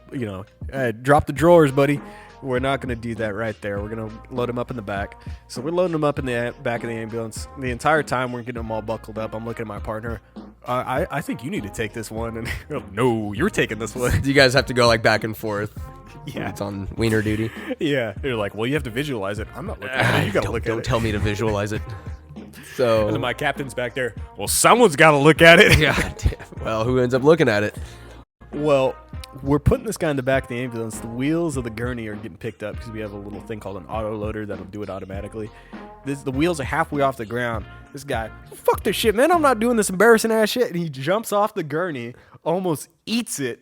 to, drop the drawers, buddy. We're not going to do that right there. We're going to load him up in the back. So we're loading him up in the back of the ambulance. The entire time we're getting him all buckled up. I'm looking at my partner. I think you need to take this one. And no, you're taking this one. You guys have to go like back and forth. Yeah. It's on wiener duty. Yeah. They're like, well, you have to visualize it. I'm not looking at it. You got to look at it. Don't tell me to visualize it. So. And then my captain's back there. Well, someone's got to look at it. Yeah. Well, who ends up looking at it? Well, we're putting this guy in the back of the ambulance. The wheels of the gurney are getting picked up because we have a little thing called an auto loader that'll do it automatically. The wheels are halfway off the ground. This guy, fuck this shit, man. I'm not doing this embarrassing ass shit. And he jumps off the gurney, almost eats it.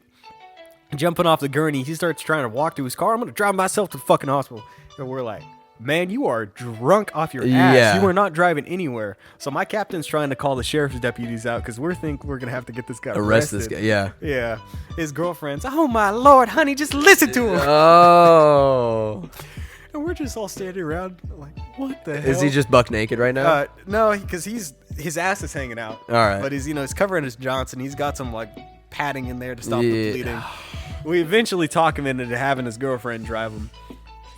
Jumping off the gurney, he starts trying to walk to his car. I'm going to drive myself to the fucking hospital. And we're like, man, you are drunk off your ass. Yeah. You are not driving anywhere. So my captain's trying to call the sheriff's deputies out because we're going to have to get this guy arrested. This guy, yeah. Yeah. His girlfriend's, oh my Lord, honey, just listen to him. Oh. And we're just all standing around like, what the hell? Is he just buck naked right now? No, because his ass is hanging out. All right. But he's covering his Johnson. He's got some like padding in there to stop the bleeding. We eventually talk him into having his girlfriend drive him.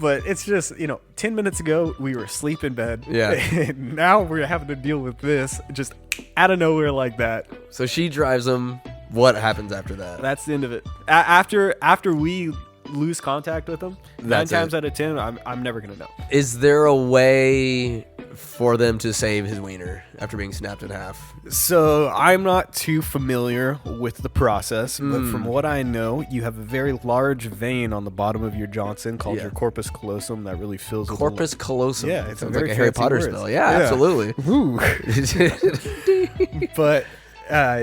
But it's just, 10 minutes ago, we were asleep in bed. Yeah. And now we're having to deal with this just out of nowhere like that. So she drives him. What happens after that? That's the end of it. After we lose contact with him, That's 9 times out of 10, I'm never going to know. Is there a way for them to save his wiener after being snapped in half? So I'm not too familiar with the process, but from what I know, you have a very large vein on the bottom of your Johnson called your corpus callosum that really fills with Corpus callosum. Yeah, it's sounds a like very a Harry fancy Potter word. spell. Yeah, absolutely. Ooh. But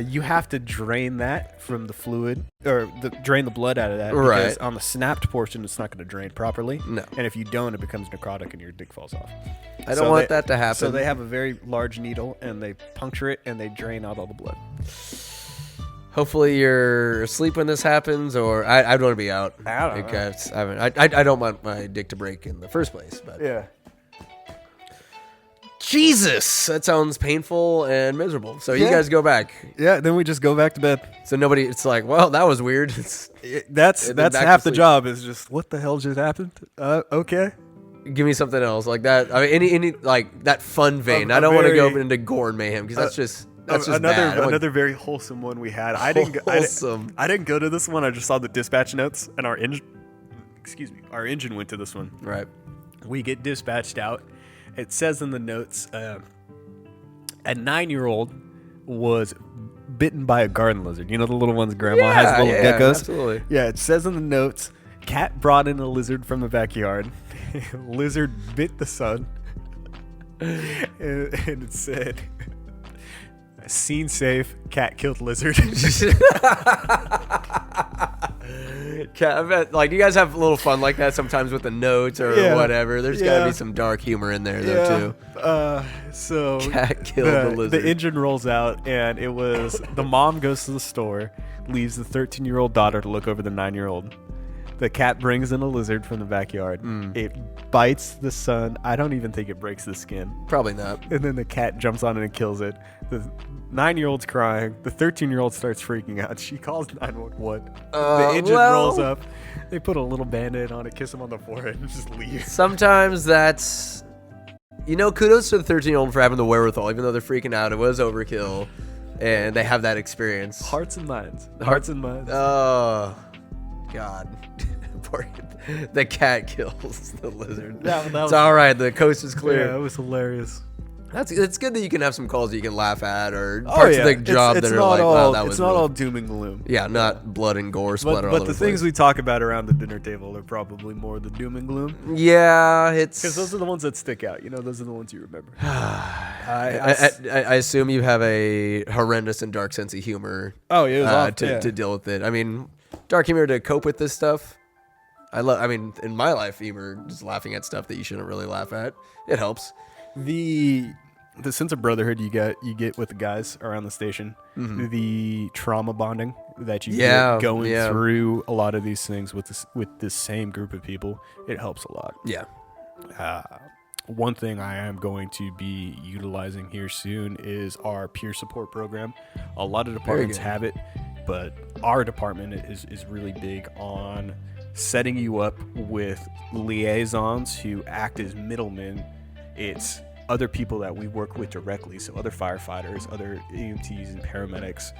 you have to drain that from the fluid, or drain the blood out of that. Because on the snapped portion, it's not going to drain properly. No. And if you don't, it becomes necrotic and your dick falls off. I don't want that to happen. So they have a very large needle, and they puncture it, and they drain out all the blood. Hopefully you're asleep when this happens, or I'd want to be out. I don't know. Because I don't want my dick to break in the first place. But Yeah. Jesus, that sounds painful and miserable. So you guys go back. Yeah, then we just go back to bed. So nobody, it's like, well, that was weird. That's back half to the sleep. job is just, what the hell just happened? Okay. Give me something else like that. I mean, any like that fun vein. I don't want to go into gore and mayhem because that's just bad. Another very wholesome one we had. I didn't go to this one. I just saw the dispatch notes, and our engine went to this one. Right. We get dispatched out. It says in the notes, a 9-year-old was bitten by a garden lizard. You know the little ones grandma has, little geckos? Absolutely. Yeah, it says in the notes, cat brought in a lizard from the backyard. Lizard bit the son. And it said, scene safe, cat killed lizard. Cat, I bet, like, you guys have a little fun like that sometimes with the notes or whatever. There's got to be some dark humor in there, though, too. So cat killed the lizard. The engine rolls out, and it was the mom goes to the store, leaves the 13-year-old daughter to look over the 9-year-old. The cat brings in a lizard from the backyard. It bites the son. I don't even think it breaks the skin. Probably not. And then the cat jumps on it and kills it. The 9-year-old's crying. The 13-year-old starts freaking out. She calls 911. The engine rolls up. They put a little Band-Aid on it, kiss him on the forehead, and just leave. Sometimes that's... kudos to the 13-year-old for having the wherewithal. Even though they're freaking out, it was overkill. And they have that experience. Hearts and minds. Hearts and minds. Oh, God. The cat kills the lizard. It's all right. The coast is clear. Yeah, it was hilarious. It's good that you can have some calls that you can laugh at, or parts of the job that are like, wow, that was it's not all doom and gloom. Yeah, not blood and gore splatter all But over the things we talk about around the dinner table are probably more the doom and gloom. Yeah, it's because those are the ones that stick out. Those are the ones you remember. I assume you have a horrendous and dark sense of humor. Oh, yeah, it was off, to deal with it. I mean, dark humor to cope with this stuff. I mean, in my life, humor, just laughing at stuff that you shouldn't really laugh at. It helps. The sense of brotherhood you get with the guys around the station, the trauma bonding that you get going through a lot of these things with this same group of people, it helps a lot. Yeah. One thing I am going to be utilizing here soon is our peer support program. A lot of departments have it, but our department is really big on setting you up with liaisons who act as middlemen. It's other people that we work with directly, so other firefighters, other EMTs and paramedics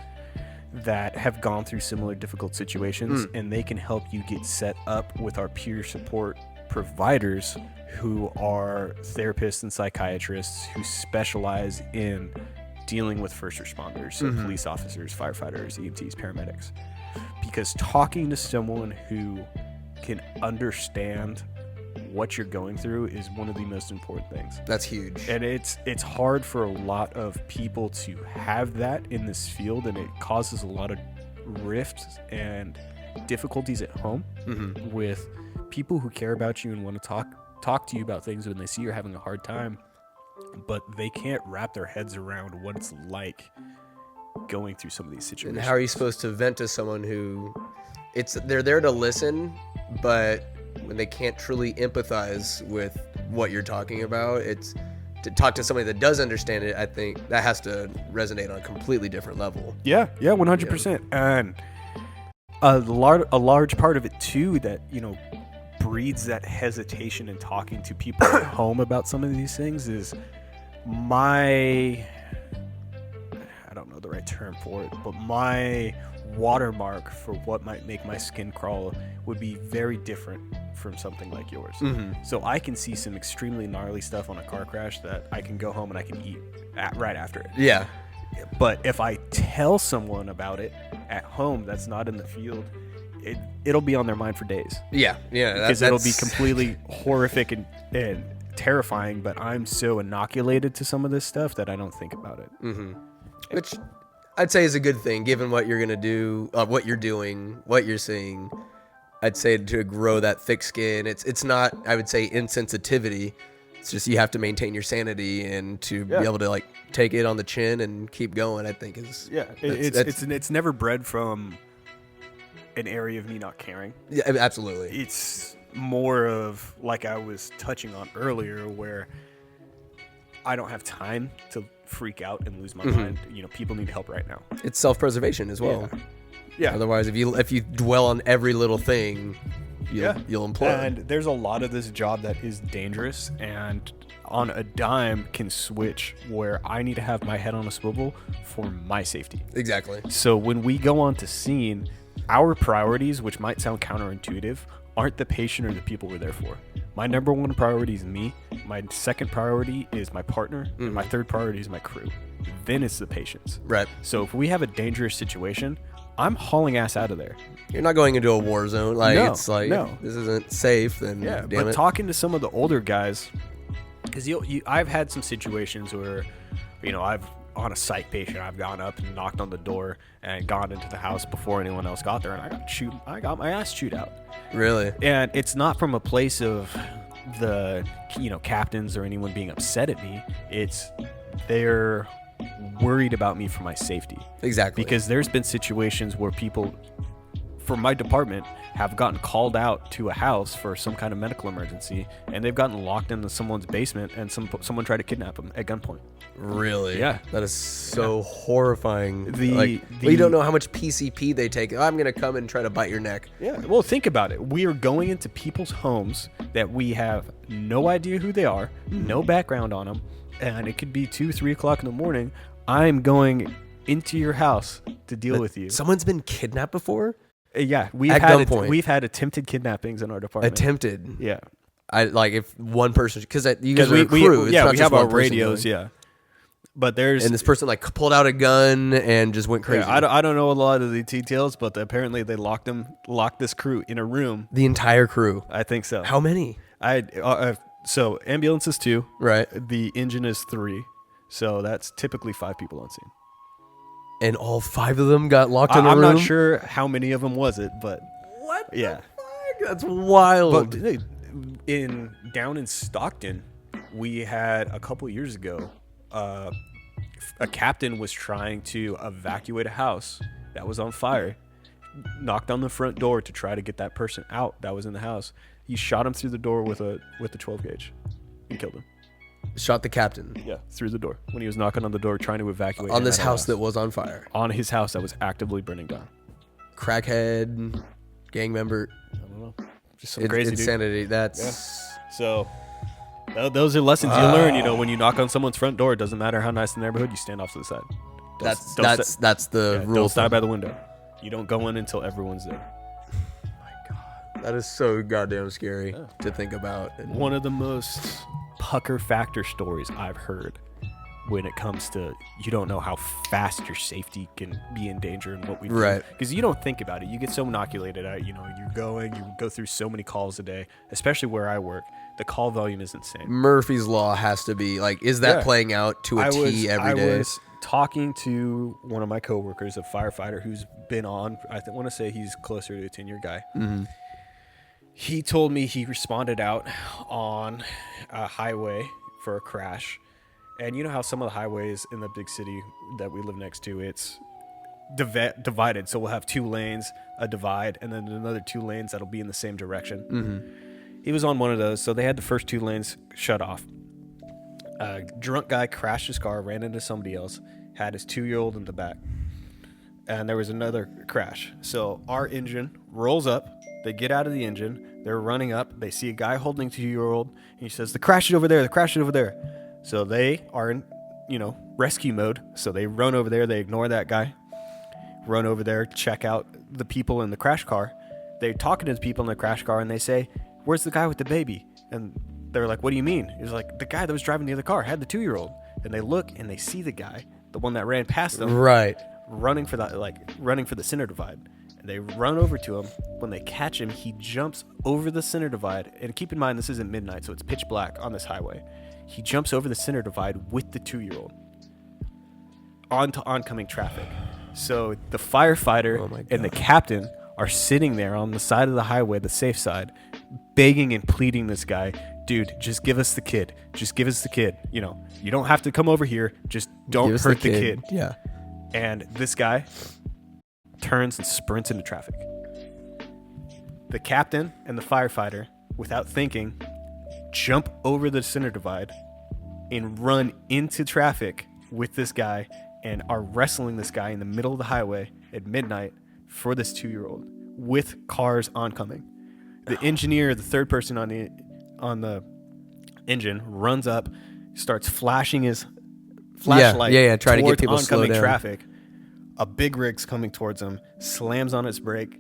that have gone through similar difficult situations, and they can help you get set up with our peer support providers who are therapists and psychiatrists who specialize in dealing with first responders, so police officers, firefighters, EMTs, paramedics. Because talking to someone who can understand what you're going through is one of the most important things. That's huge. And it's hard for a lot of people to have that in this field, and it causes a lot of rifts and difficulties at home with people who care about you and want to talk to you about things when they see you're having a hard time, but they can't wrap their heads around what it's like going through some of these situations. And how are you supposed to vent to someone who they're there to listen, but when they can't truly empathize with what you're talking about, it's to talk to somebody that does understand it. I think that has to resonate on a completely different level. Yeah, 100%. And a large part of it too that, breeds that hesitation in talking to people at home about some of these things is I don't know the right term for it, but my watermark for what might make my skin crawl would be very different from something like yours. So I can see some extremely gnarly stuff on a car crash that I can go home and I can eat right after it. Yeah. But if I tell someone about it at home that's not in the field, it'll be on their mind for days. Yeah. Because it'll be completely horrific and terrifying, but I'm so inoculated to some of this stuff that I don't think about it. Which I'd say is a good thing, given what you're going to do, what you're doing, what you're seeing. I'd say to grow that thick skin. It's not, I would say, insensitivity. It's just you have to maintain your sanity and to be able to take it on the chin and keep going. I think is it's never bred from an area of me not caring. Yeah, absolutely. It's more of, like I was touching on earlier, where I don't have time to freak out and lose my mind. People need help right now. It's self-preservation as well. Yeah. Otherwise, if you dwell on every little thing, you'll implode. And there's a lot of this job that is dangerous and on a dime can switch, where I need to have my head on a swivel for my safety. Exactly. So when we go on to scene, our priorities, which might sound counterintuitive, aren't the patient or the people we're there for. My number one priority is me. My second priority is my partner. And my third priority is my crew. Then it's the patients. Right. So if we have a dangerous situation, I'm hauling ass out of there. You're not going into a war zone. No. This isn't safe. Then but talking to some of the older guys, because I've had some situations where, I've on a psych patient, I've gone up and knocked on the door and gone into the house before anyone else got there, and I got my ass chewed out. Really? And it's not from a place of the captains or anyone being upset at me. It's they're worried about me for my safety. Exactly. Because there's been situations where people from my department have gotten called out to a house for some kind of medical emergency, and they've gotten locked into someone's basement, and someone tried to kidnap them at gunpoint. Really? Yeah. That is so horrifying. You don't know how much PCP they take. I'm going to come and try to bite your neck. Yeah. Well, think about it. We are going into people's homes that we have no idea who they are, no background on them, and it could be 2-3 o'clock in the morning. I'm going into your house to deal with you. Someone's been kidnapped before? Yeah, we've had attempted kidnappings in our department. Attempted. Yeah. If one person, because you guys are a crew. We have our radios. Yeah. But and this person pulled out a gun and just went crazy. Yeah, I don't know a lot of the details, but apparently they locked this crew in a room. The entire crew. I think so. How many? So ambulance is 2. Right. The engine is 3. So that's typically 5 people on scene. And all 5 of them got locked in a room? I'm not sure how many of them was it, but what? Yeah. The fuck? That's wild. But down in Stockton, we had a couple years ago, a captain was trying to evacuate a house that was on fire, knocked on the front door to try to get that person out that was in the house. He shot him through the door with a 12 gauge and killed him. Shot the captain? Yeah, through the door when he was knocking on the door trying to evacuate. On this house that was on fire? On his house that was actively burning down. crackhead, gang member. I don't know. Just some crazy insanity. Dude. That's so. Those are lessons you learn. When you knock on someone's front door, it doesn't matter how nice the neighborhood. You stand off to the side. That's the rule. Don't stand by the window. You don't go in until everyone's there. That is so goddamn scary to think about. And one of the most pucker factor stories I've heard when it comes to you don't know how fast your safety can be in danger and what we do. Right. Because you don't think about it. You get so inoculated at, you go through so many calls a day, especially where I work. The call volume is insane. Murphy's Law has to be like, is that playing out to a T every day? I was talking to one of my coworkers, a firefighter who's been on, I want to say he's closer to a 10-year guy. Mm-hmm. He told me he responded out on a highway for a crash. And you know how some of the highways in the big city that we live next to, it's divided. So we'll have 2 lanes, a divide, and then another 2 lanes that'll be in the same direction. Mm-hmm. He was on one of those, so they had the first 2 lanes shut off. A drunk guy crashed his car, ran into somebody else, had his 2-year-old in the back. And there was another crash. So our engine rolls up. They get out of the engine. They're running up. They see a guy holding a 2-year-old. And he says, the crash is over there. The crash is over there. So they are in, rescue mode. So they run over there. They ignore that guy. Run over there, check out the people in the crash car. They're talking to the people in the crash car, and they say, where's the guy with the baby? And they're like, what do you mean? He's like, the guy that was driving the other car had the 2-year-old. And they look, and they see the guy, the one that ran past them. Right. Running for the center divide. And they run over to him. When they catch him, he jumps over the center divide. And keep in mind, this isn't midnight, so it's pitch black on this highway. He jumps over the center divide with the 2-year-old onto oncoming traffic. So the firefighter and the captain are sitting there on the side of the highway, the safe side, begging and pleading this guy, dude, just give us the kid. Just give us the kid. You don't have to come over here. Just don't hurt the kid. Yeah. And this guy turns and sprints into traffic. The captain and the firefighter, without thinking, jump over the center divide and run into traffic with this guy and are wrestling this guy in the middle of the highway at midnight for this 2-year-old with cars oncoming. The engineer, the third person on the engine, runs up, starts flashing his flashlight trying to get people to slow down. Traffic. A big rig's coming towards him, slams on its brake,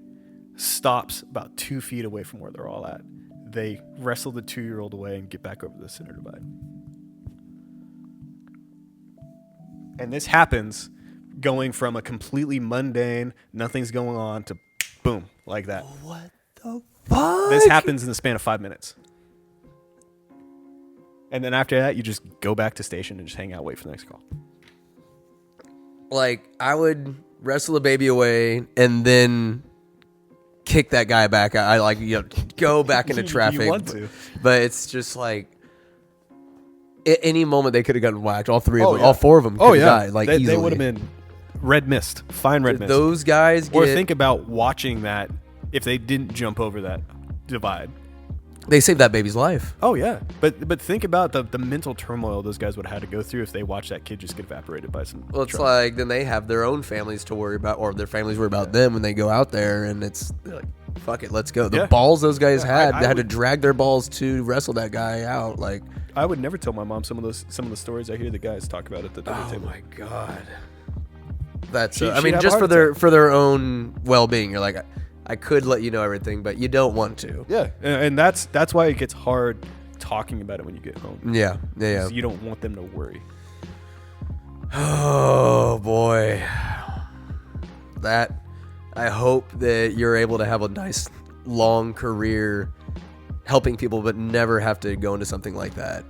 stops about 2 feet away from where they're all at. They wrestle the 2-year-old away and get back over the center divide. And this happens going from a completely mundane, nothing's going on, to boom, like that. What the fuck? This happens in the span of 5 minutes. And then after that, you just go back to station and just hang out, wait for the next call. Like, I would wrestle the baby away and then kick that guy back. Go back into traffic. You want to. But it's just like, at any moment they could have gotten whacked. All 3 of them, all 4 of them could have died. Like, they would have been red mist, fine red mist. Those guys Or think about watching that if they didn't jump over that divide. They saved that baby's life. Oh, yeah. But think about the mental turmoil those guys would have had to go through if they watched that kid just get evaporated by some Well, it's truck. like then they have their own families to worry about, or their families worry about them when they go out there, and they're like, fuck it, let's go. The balls those guys had, they had to drag their balls to wrestle that guy out. Like, I would never tell my mom some of the stories I hear the guys talk about at the dinner table. Oh, my God. That's, She'd just for their own well-being. You're like, I could let you know everything, but you don't want to. Yeah, and that's why it gets hard talking about it when you get home. Yeah. You don't want them to worry. Oh, boy. I hope that you're able to have a nice, long career helping people, but never have to go into something like that.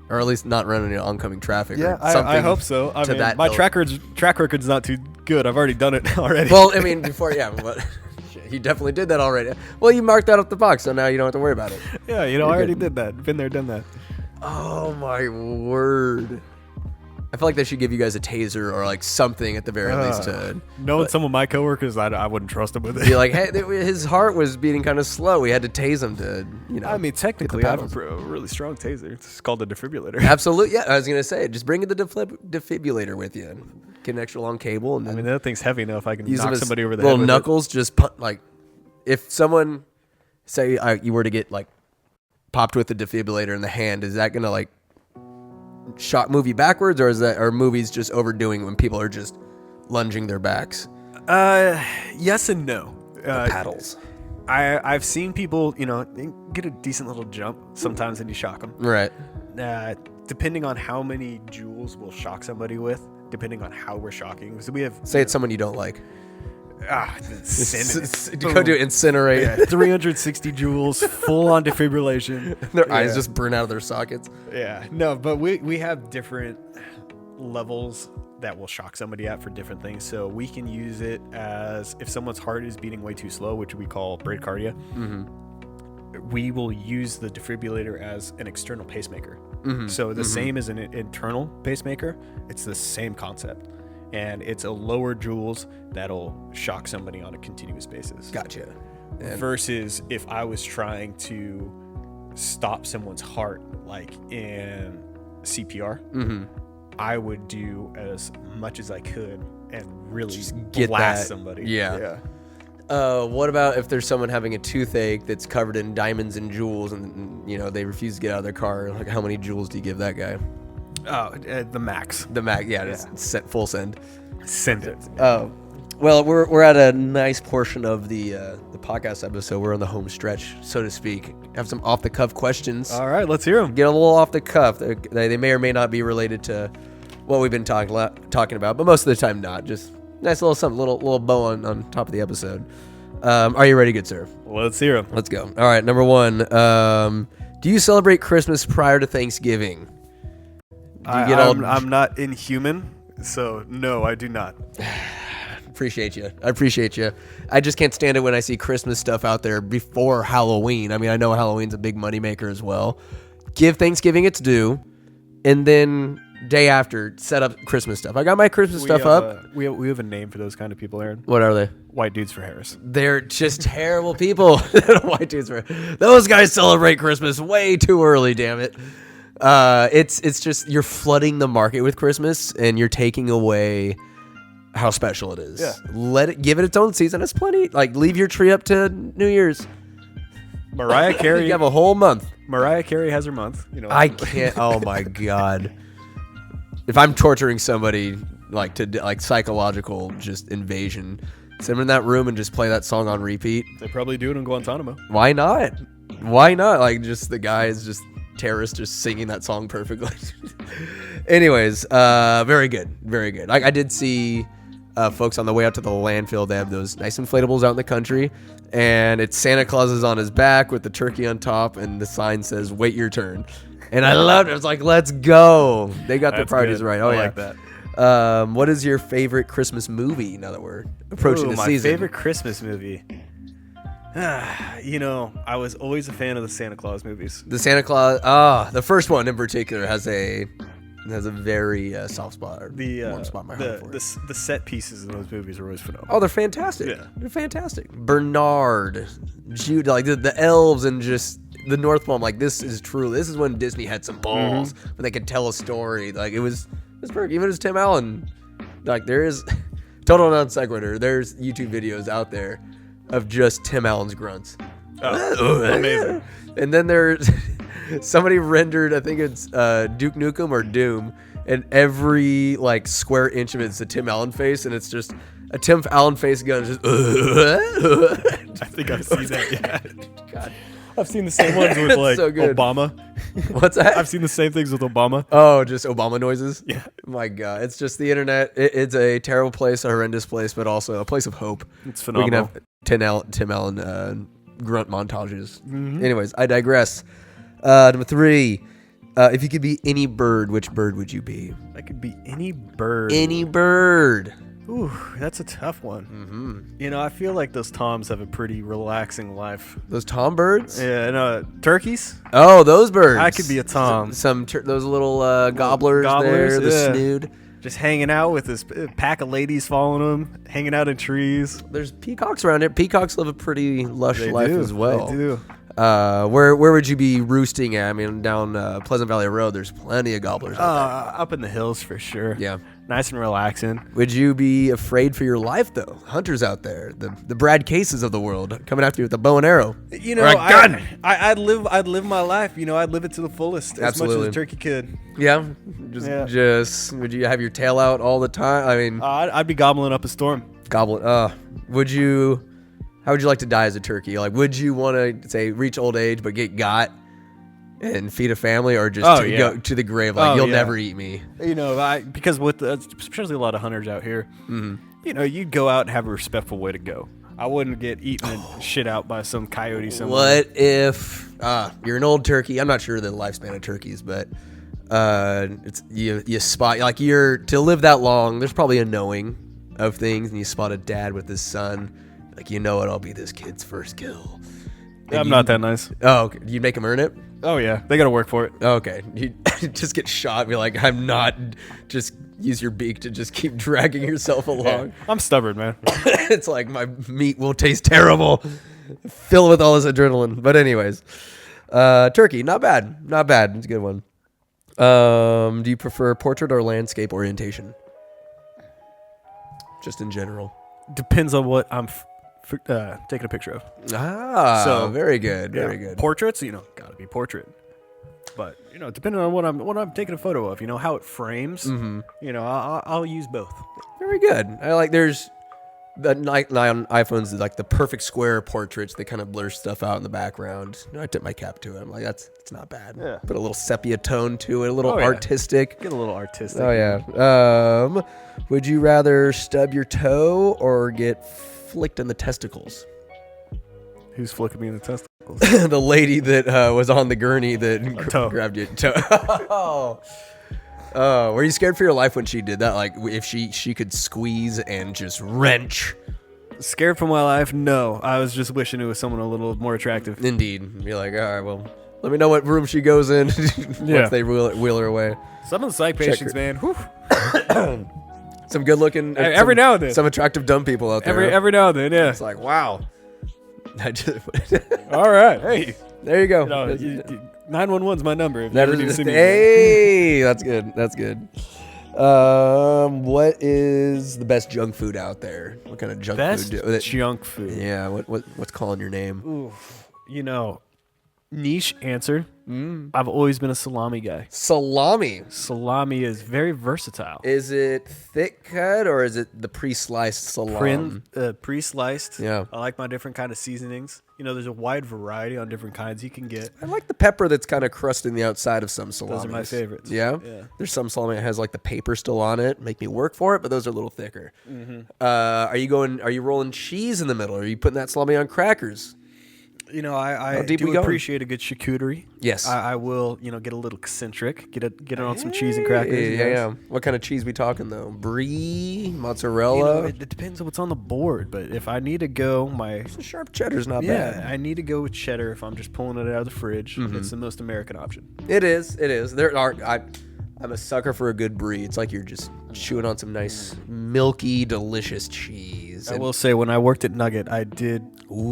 Or at least not run into oncoming traffic. Yeah, I hope so. I mean, my track record's not too good. I've already done it already. Well, I mean, before, but you definitely did that already. Well, you marked that off the box, so now you don't have to worry about it. Yeah, I already did that. Been there, done that. Oh, my word. I feel like they should give you guys a taser or like something at the very least to... Knowing some of my coworkers, I wouldn't trust them with it. Be like, hey, his heart was beating kind of slow. We had to tase him to, I mean, technically, I have a really strong taser. It's called a defibrillator. Absolutely. Yeah, I was going to say, just bring the defibrillator with you. get an extra long cable, and then I mean, that thing's heavy enough. I can use them knock as somebody over the little head with knuckles. Just like if someone say you were to get like popped with a defibrillator in the hand, is that gonna like shock move you backwards, or are movies just overdoing when people are just lunging their backs? Yes and no. The paddles. I've seen people, get a decent little jump sometimes and you shock them. Right. Depending on how many joules we'll shock somebody with, depending on how we're shocking. So we have... Say it's someone you don't like. Go do incinerate. Yeah, 360 joules, full-on defibrillation. Their eyes just burn out of their sockets. Yeah. No, but we have different levels that will shock somebody at for different things. So we can use it as if someone's heart is beating way too slow, which we call bradycardia. We will use the defibrillator as an external pacemaker. So the same as an internal pacemaker, it's the same concept. And it's a lower joules that'll shock somebody on a continuous basis. Gotcha. Versus if I was trying to stop someone's heart, like in CPR, I would do as much as I could and really just blast somebody. Yeah. What about if there's someone having a toothache that's covered in diamonds and jewels, and they refuse to get out of their car? Like, how many jewels do you give that guy? The max. The max, just set full send. Send it. Oh, well, we're at a nice portion of the podcast episode. We're on the home stretch, so to speak. Have some off the cuff questions. All right, let's hear them. Get a little off the cuff. They may or may not be related to what we've been talking about, but most of the time not. Just nice little something, little bow on top of the episode. Are you ready, good sir? Let's hear them. Let's go. All right, number one. Do you celebrate Christmas prior to Thanksgiving? I'm not inhuman, so no, I do not. Appreciate you. I appreciate you. I just can't stand it when I see Christmas stuff out there before Halloween. I mean, I know Halloween's a big moneymaker as well. Give Thanksgiving its due, and then day after, set up Christmas stuff. I got my Christmas stuff up. We have a name for those kind of people, Aaron. What are they? White dudes for Harris. They're just terrible people. White dudes for those guys celebrate Christmas way too early. Damn it. It's just you're flooding the market with Christmas, and you're taking away how special it is. Yeah. Give it its own season. It's plenty. Like, leave your tree up to New Year's. Mariah Carey. You have a whole month. Mariah Carey has her month. I can't. Oh my God. If I'm torturing somebody like psychological just invasion, send them in that room and just play that song on repeat. They probably do it in Guantanamo. Why not? Why not? Like, just the guys, just terrorists, just singing that song perfectly. Anyways, very good, very good. I did see folks on the way out to the landfill. They have those nice inflatables out in the country, and it's Santa Claus is on his back with the turkey on top, and the sign says "Wait your turn." And I loved it. I was like, let's go. They got the priorities right. Oh, I yeah. like that. What is your favorite Christmas movie now that we're approaching the season? My favorite Christmas movie. I was always a fan of the Santa Claus movies. The Santa Claus, the first one in particular has a very soft spot. Warm spot in my heart for it. The set pieces in those movies are always phenomenal. Oh, they're fantastic. Yeah. They're fantastic. Bernard, Jude, like the elves and just the North Pole. Like, this is when Disney had some balls, when they could tell a story. Like, it was perfect. Even as Tim Allen, like, there is total non sequitur. There's YouTube videos out there of just Tim Allen's grunts. Oh, amazing. And then there's somebody rendered, I think it's Duke Nukem or Doom, and every like square inch of it's a Tim Allen face, and it's just a Tim Allen face gun. Just I think I've seen that. Yeah. God. I've seen the same ones with like so Obama. What's that? I've seen the same things with Obama. Oh, just Obama noises? Yeah. My God. It's just the internet. It's a terrible place, a horrendous place, but also a place of hope. It's phenomenal. We can have Tim Allen grunt montages. Anyways, I digress. Number 3. If you could be any bird, which bird would you be? I could be any bird. Any bird. Ooh, that's a tough one. I feel like those toms have a pretty relaxing life. Those tom birds? Yeah, no, turkeys? Oh, those birds. I could be a tom. Those little gobblers there, the snood. Just hanging out with this pack of ladies following them, hanging out in trees. There's peacocks around here. Peacocks live a pretty lush life as well. They do. Where would you be roosting at? I mean, down Pleasant Valley Road, there's plenty of gobblers out there. Up in the hills for sure. Yeah. nice and relaxing. Would you be afraid for your life though? Hunters out there, the Brad Cases of the world, coming after you with a bow and arrow. You know, I'd live my life. You know, I'd live it to the fullest, Absolutely. as much as a turkey could. Yeah, just would you have your tail out all the time? I mean, I'd be gobbling up a storm. Goblin. Would you? How would you like to die as a turkey? Like, would you want to say reach old age but get got and feed a family, or just go to the grave? Like, you'll never eat me. You know, because with especially a lot of hunters out here, you know, you'd go out and have a respectful way to go. I wouldn't get eaten and shit out by some coyote somewhere. What if you're an old turkey? I'm not sure the lifespan of turkeys, but it's you spot, like, you're to live that long. There's probably a knowing of things, and you spot a dad with his son, like, you know it'll be this kid's first kill. And I'm not that nice. Oh, okay. You'd make him earn it? Oh yeah, they gotta work for it. Okay, you just get shot and be like, I'm not, just use your beak to just keep dragging yourself along. Yeah. I'm stubborn, man. It's like, my meat will taste terrible. Fill it with all this adrenaline. But anyways, turkey, not bad. It's a good one. Do you prefer portrait or landscape orientation? Just in general. Depends on what I'm taking a picture of. So very good, very good. Portraits, you know, gotta be portrait. But you know, depending on what I'm taking a photo of, you know, how it frames. You know, I'll use both. Very good. I like. There's the on iPhones, like the perfect square portraits. They kind of blur stuff out in the background. You know, I tip my cap to it. I'm like, it's not bad. Yeah. Put a little sepia tone to it, a little artistic. Get a little artistic. Oh yeah. Would you rather stub your toe or get flicked in the testicles? Who's flicking me in the testicles? The lady that was on the gurney that grabbed your toe. Oh, were you scared for your life when she did that? Like, if she could squeeze and just wrench? Scared for my life? No. I was just wishing it was someone a little more attractive. Indeed. You're like, all right, well, let me know what room she goes in once they wheel her away. Some of the psych patients, man. Whew. Some good looking. Every now and then. Some attractive dumb people out there. Every now and then, yeah. It's like, wow. All right. Hey. There you go. 911's my number. If that you is see me. Hey, that's good. That's good. What is the best junk food out there? What kind of junk food? Junk food. Yeah. What's calling your name? Ooh, you know, niche answer. I've always been a salami guy. Salami. Salami is very versatile. Is it thick cut or is it the pre-sliced salami? Pre-sliced. Yeah. I like my different kind of seasonings. You know, there's a wide variety on different kinds you can get. I like the pepper that's kind of crusting the outside of some salamis. Those are my favorites. Yeah? There's some salami that has like the paper still on it. Make me work for it, but those are a little thicker. Are you rolling cheese in the middle? Or are you putting that salami on crackers? You know, I do appreciate a good charcuterie. Yes. I will, you know, get a little eccentric. Get it on some cheese and crackers. Yeah. What kind of cheese we talking, though? Brie? Mozzarella? You know, it depends on what's on the board. But if I need to go, sharp cheddar's not bad. Yeah, I need to go with cheddar if I'm just pulling it out of the fridge. It's the most American option. It is. I'm a sucker for a good brie. It's like you're just chewing on some nice, milky, delicious cheese. I will say, when I worked at Nugget, I did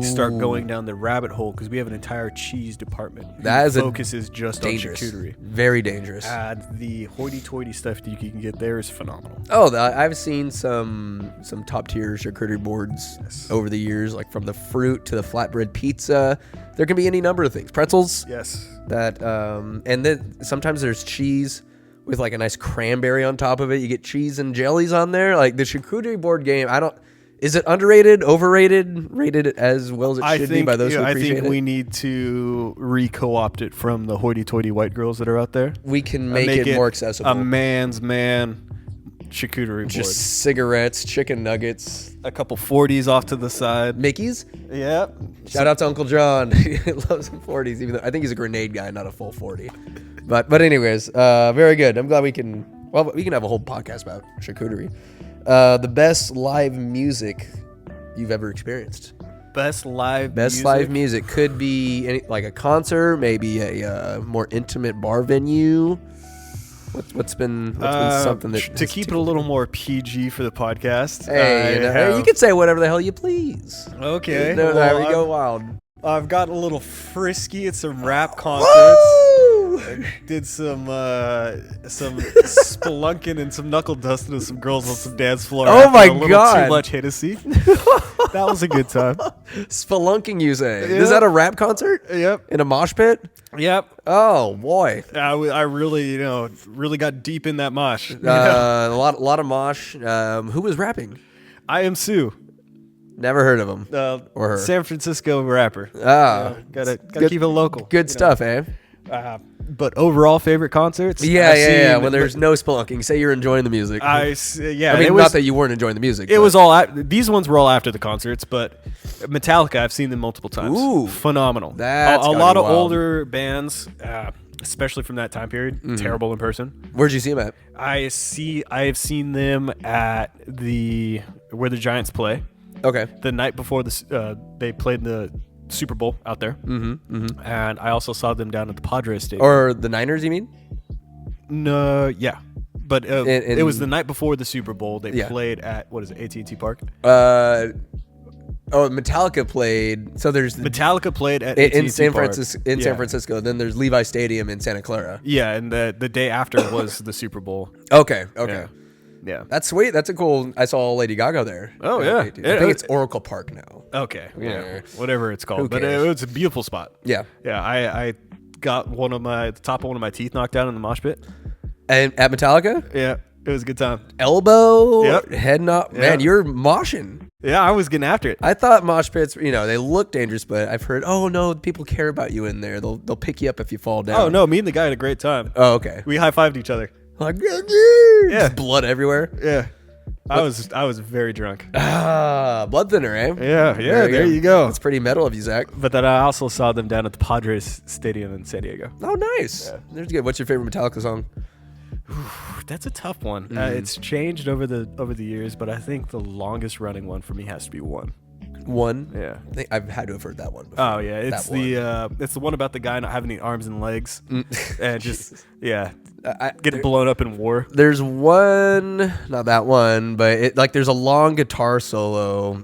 start going down the rabbit hole because we have an entire cheese department that focuses just on charcuterie. Very dangerous. The hoity-toity stuff that you can get there is phenomenal. Oh, I've seen some top-tier charcuterie boards over the years, like from the fruit to the flatbread pizza. There can be any number of things. Pretzels. Yes. And then sometimes there's cheese with like a nice cranberry on top of it. You get cheese and jellies on there. Like the charcuterie board game, is it underrated, overrated, rated as well as it should be by those who appreciate it? I think we need to re-co-opt it from the hoity-toity white girls that are out there. We can make it more accessible. A man's man charcuterie board. Just cigarettes, chicken nuggets. A couple 40s off to the side. Mickeys? Yep. Shout out to Uncle John. He loves some 40s, even though I think he's a grenade guy, not a full 40. But anyways, very good. I'm glad we can have a whole podcast about charcuterie. The best live music you've ever experienced. Best live music could be like a concert, maybe a more intimate bar venue. What's been something that to keep it a little more PG for the podcast? Hey, you can say whatever the hell you please. Okay, there we go wild. I've got a little frisky at some rap concerts. Woo! Did some spelunking and some knuckle dusting with some girls on some dance floor. Oh my a little God. Too much Hennessy. That was a good time. Spelunking, you say? Yeah. Is that a rap concert? Yep. In a mosh pit? Yep. Oh boy. I really, really got deep in that mosh. A lot of mosh. Who was rapping? I Am Sue. Never heard of him or her. San Francisco rapper. Gotta keep it local. Good stuff, eh? But overall, favorite concerts? Yeah. When there's no spelunking, say you're enjoying the music. I mean, not that you weren't enjoying the music. It was all. These ones were all after the concerts, but Metallica, I've seen them multiple times. Ooh, phenomenal. That's a lot of wild. Older bands, especially from that time period. Terrible in person. Where'd you see them at? I have seen them at where the Giants play. Okay. The night before they played the Super Bowl out there. And I also saw them down at the Padres Stadium. Or the Niners, you mean? No, yeah. But it was the night before the Super Bowl. They played at, what is it, AT&T Park? Metallica played. So there's Metallica played at in AT&T San Park. Francisco. San Francisco. Then there's Levi Stadium in Santa Clara. Yeah, and the day after was the Super Bowl. Okay. Yeah. That's sweet. That's a cool. I saw Lady Gaga there. Oh yeah. I think it's Oracle Park now. Okay. Yeah. Whatever it's called, but cares? it's a beautiful spot. Yeah. Yeah. I got the top of one of my teeth knocked out in the mosh pit. And at Metallica? Yeah. It was a good time. Elbow, Yep. head knock. Man, you're moshing. Yeah, I was getting after it. I thought mosh pits, they look dangerous, but I've heard, oh no, people care about you in there. They'll pick you up if you fall down. Oh no, me and the guy had a great time. Oh, okay. We high-fived each other. Like, just blood everywhere. Yeah. I was very drunk. Blood thinner, eh? Yeah, there you go. That's pretty metal of you, Zach. But then I also saw them down at the Padres Stadium in San Diego. Oh, nice. Yeah. There's good. What's your favorite Metallica song? That's a tough one. It's changed over the years, but I think the longest running one for me has to be One. One? Yeah. I think I've had to have heard that one before. Oh yeah, it's the one about the guy not having any arms and legs and just getting blown up in war. There's one, not that one, but there's a long guitar solo.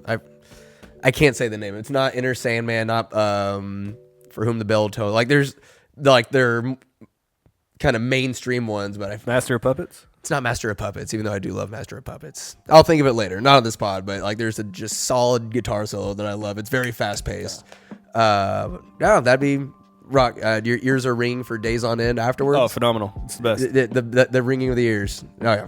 I can't say the name. It's not Inner Sandman, not For Whom the Bell Tolls. There's they're kind of mainstream ones, but Master of Puppets. It's not Master of Puppets, even though I do love Master of Puppets. I'll think of it later. Not on this pod, but there's a just solid guitar solo that I love. It's very fast paced. That'd be rock. Your ears are ringing for days on end afterwards. Oh, phenomenal! It's the best. The ringing of the ears. Oh yeah.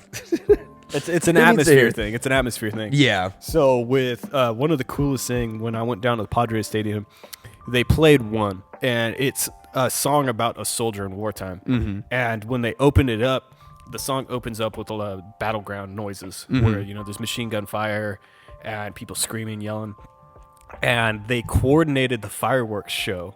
It's an atmosphere thing. It's an atmosphere thing. Yeah. So with one of the coolest thing when I went down to the Padres Stadium, they played One, and it's a song about a soldier in wartime. Mm-hmm. And when they opened it up, the song opens up with a lot of battleground noises where there's machine gun fire and people screaming, yelling, and they coordinated the fireworks show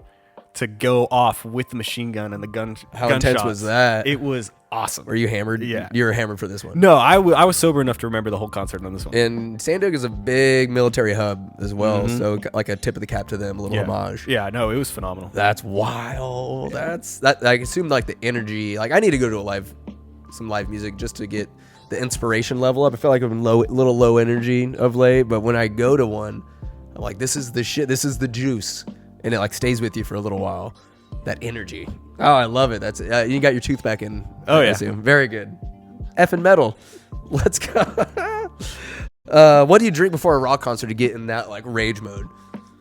to go off with the machine gun and the gun. How intense was that? It was awesome. Were you hammered? Yeah, you were hammered for this one. No, I was sober enough to remember the whole concert on this one. And San Diego is a big military hub as well, so like a tip of the cap to them, a little homage. Yeah, no, it was phenomenal. That's wild. Yeah. That. I assume the energy. I need to go to some live music just to get the inspiration level up. I feel like I've been little low energy of late, but when I go to one, I'm like, this is the shit. This is the juice, and it stays with you for a little while. That energy. Oh, I love it. That's you got your tooth back in. Oh yeah, very good. Effing metal. Let's go. What do you drink before a rock concert to get in that rage mode?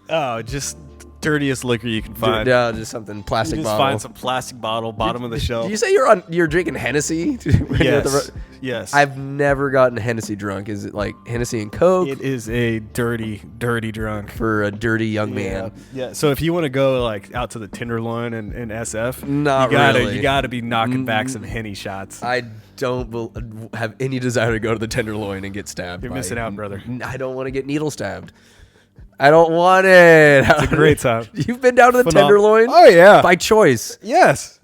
Oh, just dirtiest liquor you can find. Yeah, just something plastic you just bottle. Find some plastic bottle, bottom of the shelf. Did you say you're drinking Hennessy? Yes. I've never gotten Hennessy drunk. Is it Hennessy and Coke? It is a dirty drunk for a dirty young man. Yeah. So if you want to go out to the Tenderloin and SF, you gotta be knocking back some Henny shots. I don't have any desire to go to the Tenderloin and get stabbed. You're missing out, brother. I don't want to get needle stabbed. I don't want it. It's a great time. You've been down to the Tenderloin? Oh, yeah. By choice. Yes.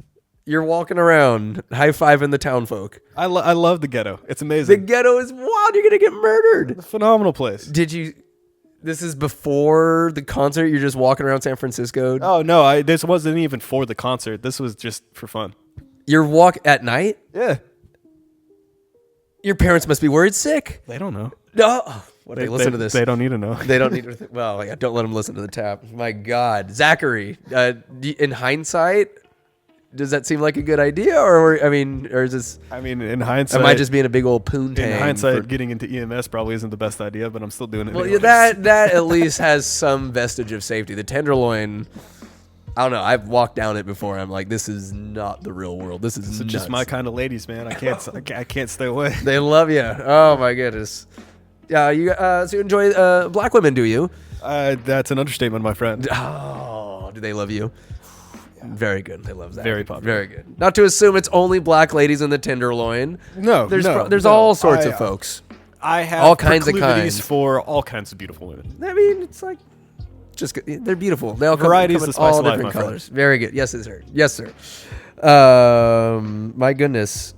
You're walking around, high-fiving the town folk. I love the ghetto. It's amazing. The ghetto is wild. You're going to get murdered. It's a phenomenal place. This is before the concert? You're just walking around San Francisco? Oh, no. This wasn't even for the concert. This was just for fun. You're at night? Yeah. Your parents must be worried sick. They don't know. No. They listen to this. They don't need to know. They don't need to. Don't let them listen to the tap. My God. Zachary, in hindsight, Does that seem like a good idea, or is this? I mean, in hindsight, am I just being a big old poontang? In hindsight, getting into E.M.S. probably isn't the best idea, but I'm still doing it. Well, anyways. that at least has some vestige of safety. The Tenderloin, I don't know. I've walked down it before. I'm like, this is not the real world. This is just my kind of ladies, man. I can't stay away. They love you. Oh my goodness. Yeah, so you enjoy black women, do you? That's an understatement, my friend. Oh, do they love you? Very good. They love that. Very popular. Very good. Not to assume it's only black ladies in the Tenderloin. There's all sorts of folks. I have all kinds of kinds for all kinds of beautiful women. I mean, it's like just they're beautiful. They all varieties come of in all life, different colors. Friend. Very good. Yes, sir. Yes, sir. My goodness.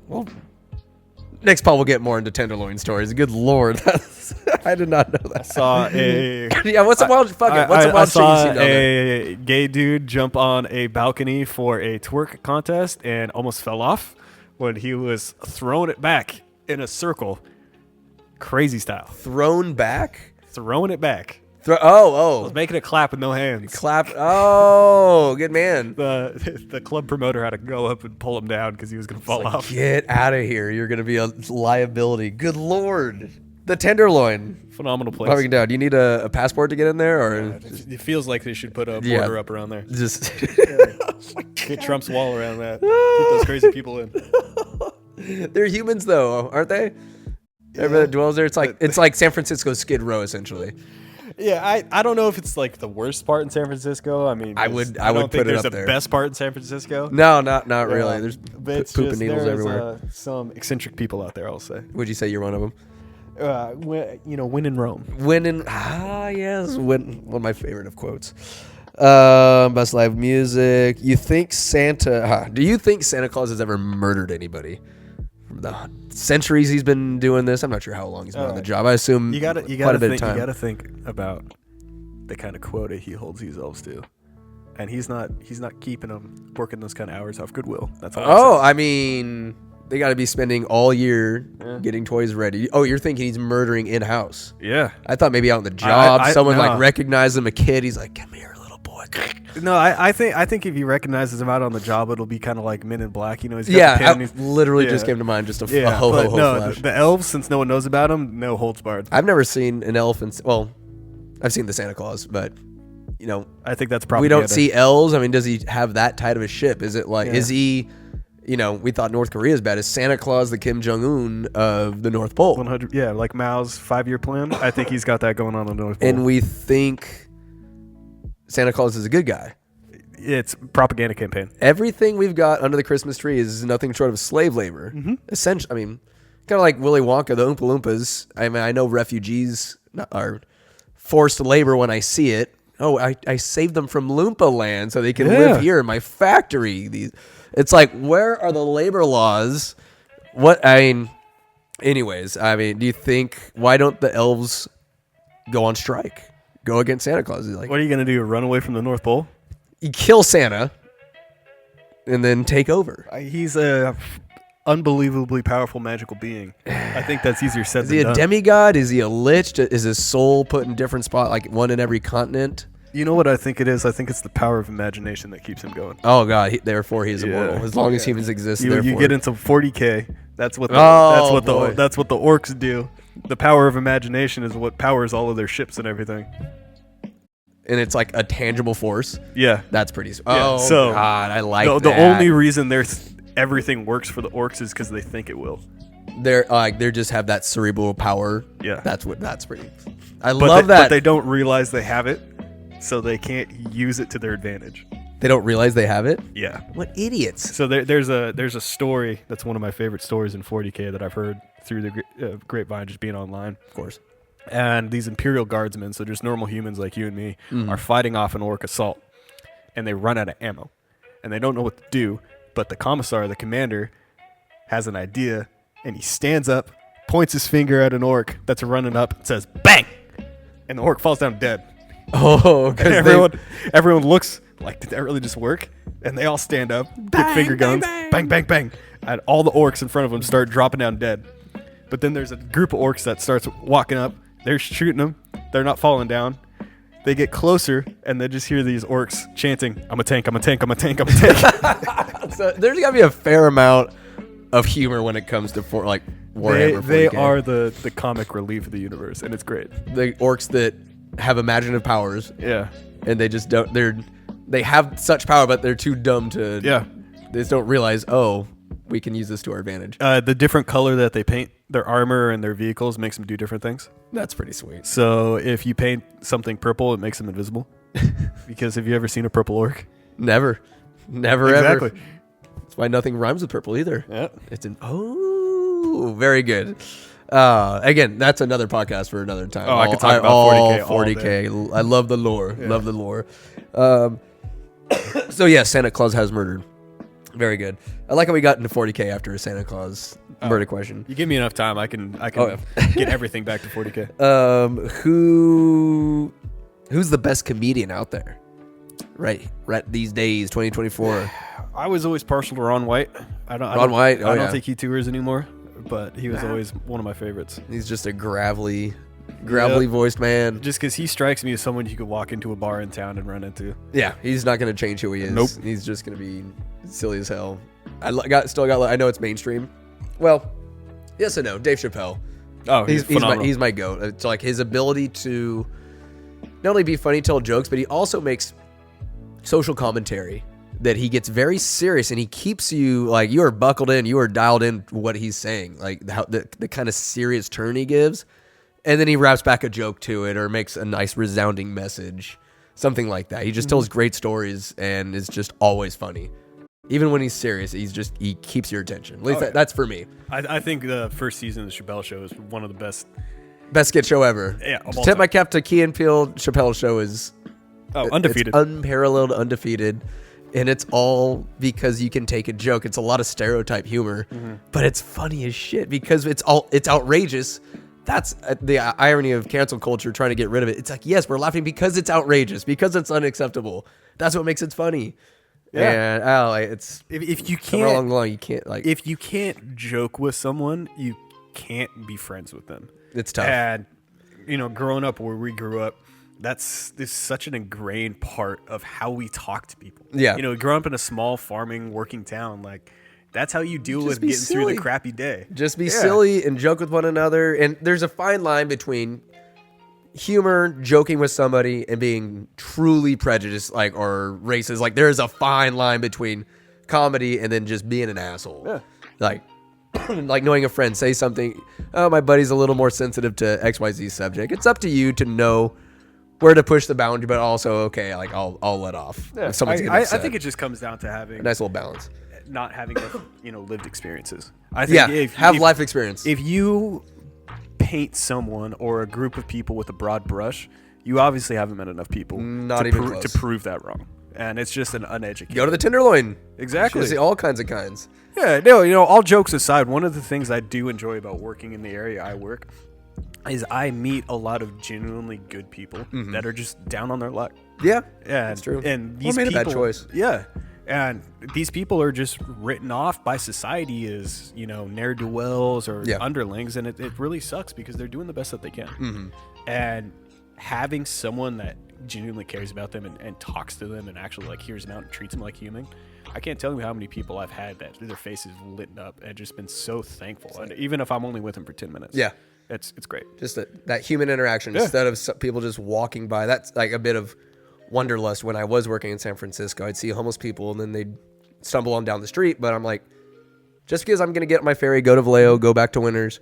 Well, next Paul will get more into Tenderloin stories. Good Lord. I did not know that. I saw a yeah. What's a wild shit you saw seen a gay dude jump on a balcony for a twerk contest and almost fell off when he was throwing it back in a circle, crazy style. Throwing back. Was making a clap with no hands. Oh, good man. The club promoter had to go up and pull him down because he was going to fall off. Get out of here. You're going to be a liability. Good Lord. The Tenderloin. Phenomenal place. Do you need a passport to get in there? Or it feels like they should put a border up around there. Just get Trump's wall around that. Keep those crazy people in. They're humans, though, aren't they? Yeah. Everybody that dwells there, it's like San Francisco Skid Row, essentially. Yeah, I don't know if it's like the worst part in San Francisco. I mean, I would think put it there's up the there. best part in San Francisco. No, not really. There's poop and needles everywhere. Some eccentric people out there, I'll say. Would you say you're one of them? When in Rome. Yes. One of my favorite of quotes. Best live music. Do you think Santa Claus has ever murdered anybody? From the centuries he's been doing this, I'm not sure how long he's been on the job. I assume quite a bit of time. You got to think about the kind of quota he holds these elves to, and he's not keeping them working those kind of hours off goodwill. That's all. I mean, they got to be spending all year getting toys ready. Oh, you're thinking he's murdering in house? Yeah, I thought maybe out on the job, someone like recognized him, a kid. He's like, "Come here, little boy." No, I think if he recognizes him out on the job, it'll be kind of like Men in Black. You know, he's got the pin, literally just came to mind just a ho flash. The elves, since no one knows about them, no holds barred. I've never seen an elf I've seen the Santa Claus, but I think that's probably we don't see elves. I mean, does he have that tight of a ship? Is it like is he? We thought North Korea is bad. Is Santa Claus the Kim Jong-un of the North Pole? 100. Yeah, like Mao's 5-year plan. I think he's got that going on the North Pole. And we think Santa Claus is a good guy. It's a propaganda campaign. Everything we've got under the Christmas tree is nothing short of slave labor. Mm-hmm. Essentially, I mean, kind of like Willy Wonka, the Oompa Loompas. I mean, I know refugees are forced labor when I see it. Oh, I saved them from Loompa land so they can live here in my factory. It's like, where are the labor laws? Anyways, do you think, why don't the elves go on strike? Go against Santa Claus? Like, what are you going to do? Run away from the North Pole? You kill Santa and then take over. He's a unbelievably powerful magical being. I think that's easier said than done. Is he a demigod? Is he a lich? Is his soul put in different spots, like one in every continent? You know what I think it is? I think it's the power of imagination that keeps him going. Oh God! Therefore, he is immortal. As long as humans exist, you get into 40K. That's what the orcs do. The power of imagination is what powers all of their ships and everything. And it's like a tangible force. Yeah, that's pretty. So God, I like that. The only reason everything works for the orcs is because they think it will. They just have that cerebral power. Yeah, that's pretty. I love that. But they don't realize they have it, so they can't use it to their advantage. They don't realize they have it? Yeah. What idiots. So there's a story that's one of my favorite stories in 40K that I've heard through the grapevine, just being online, of course. And these Imperial Guardsmen, so just normal humans like you and me, are fighting off an orc assault. And they run out of ammo. And they don't know what to do, but the commissar, the commander, has an idea, and he stands up, points his finger at an orc that's running up, and says, "Bang!" And the orc falls down dead. Oh, because everyone looks like, did that really just work? And they all stand up, get finger guns, bang, bang, bang. And all the orcs in front of them start dropping down dead. But then there's a group of orcs that starts walking up. They're shooting them. They're not falling down. They get closer, and they just hear these orcs chanting, "I'm a tank, I'm a tank, I'm a tank, I'm a tank." So there's got to be a fair amount of humor when it comes to Warhammer 40K. They are the comic relief of the universe, and it's great. The orcs that have imaginative powers. Yeah. And they just don't. They have such power, but they're too dumb to. Yeah. They just don't realize. Oh, we can use this to our advantage. The different color that they paint their armor and their vehicles makes them do different things. That's pretty sweet. So if you paint something purple, it makes them invisible. Because have you ever seen a purple orc? Never, Exactly. ever. That's why nothing rhymes with purple either. Yeah. It's very good. Again, that's another podcast for another time. I could talk about 40K. 40K. I love the lore. Yeah. Love the lore. So yeah, Santa Claus has murdered. Very good. I like how we got into 40K after a Santa Claus murder question. You give me enough time, I can get everything back to 40K. Who's the best comedian out there? Right these days, 2024. I was always partial to Ron White. I don't think he tours anymore, but he was always one of my favorites. He's just a gravelly voiced man. Just because he strikes me as someone you could walk into a bar in town and run into. Yeah, he's not going to change who he is. Nope. He's just going to be silly as hell. I know it's mainstream. Well, yes and no. Dave Chappelle. Oh, he's my goat. It's like his ability to not only be funny, tell jokes, but he also makes social commentary that he gets very serious, and he keeps you like you are buckled in, you are dialed in what he's saying, like how the kind of serious turn he gives, and then he wraps back a joke to it or makes a nice resounding message, something like that. He just tells great stories and is just always funny. Even when he's serious, he keeps your attention. At least that's for me. I think the first season of the Chappelle Show is one of the best skit show ever. Yeah, tip my cap to Key and Peele. Chappelle Show is undefeated, it's unparalleled, undefeated. And it's all because you can take a joke. It's a lot of stereotype humor, but it's funny as shit because it's outrageous. That's the irony of cancel culture trying to get rid of it. It's like, yes, we're laughing because it's outrageous, because it's unacceptable. That's what makes it funny. Yeah. And it's if you can't along the line, you can't if you can't joke with someone, you can't be friends with them. It's tough. And growing up where we grew up, this is such an ingrained part of how we talk to people. Yeah. Growing up in a small farming working town, like that's how you deal with getting through the crappy day. Just be silly and joke with one another. And there's a fine line between humor, joking with somebody, and being truly prejudiced, or racist. Like there is a fine line between comedy and then just being an asshole. Yeah. Like knowing a friend say something, oh, my buddy's a little more sensitive to XYZ subject. It's up to you to know where to push the boundary, but also, okay, like I'll let off. Yeah. If someone's getting upset. I think it just comes down to having a nice little balance. Not having lived experiences. I think have life experience. If you paint someone or a group of people with a broad brush, you obviously haven't met enough people to prove that wrong. And it's just an uneducated. Go to the Tenderloin. Exactly. You see all kinds of kinds. Yeah, no, all jokes aside, one of the things I do enjoy about working in the area I work is I meet a lot of genuinely good people that are just down on their luck. Yeah, that's true. And these made people, a bad choice. Yeah, and these people are just written off by society as ne'er-do-wells or underlings, and it really sucks because they're doing the best that they can. And having someone that genuinely cares about them and talks to them and actually hears them out and treats them like human. I can't tell you how many people I've had that their faces lit up and just been so thankful. And even if I'm only with them for 10 minutes. Yeah. It's great. Just that human interaction instead of people just walking by. That's like a bit of wanderlust when I was working in San Francisco. I'd see homeless people and then they'd stumble on down the street. But I'm like, just because I'm going to get on my ferry, go to Vallejo, go back to Winters,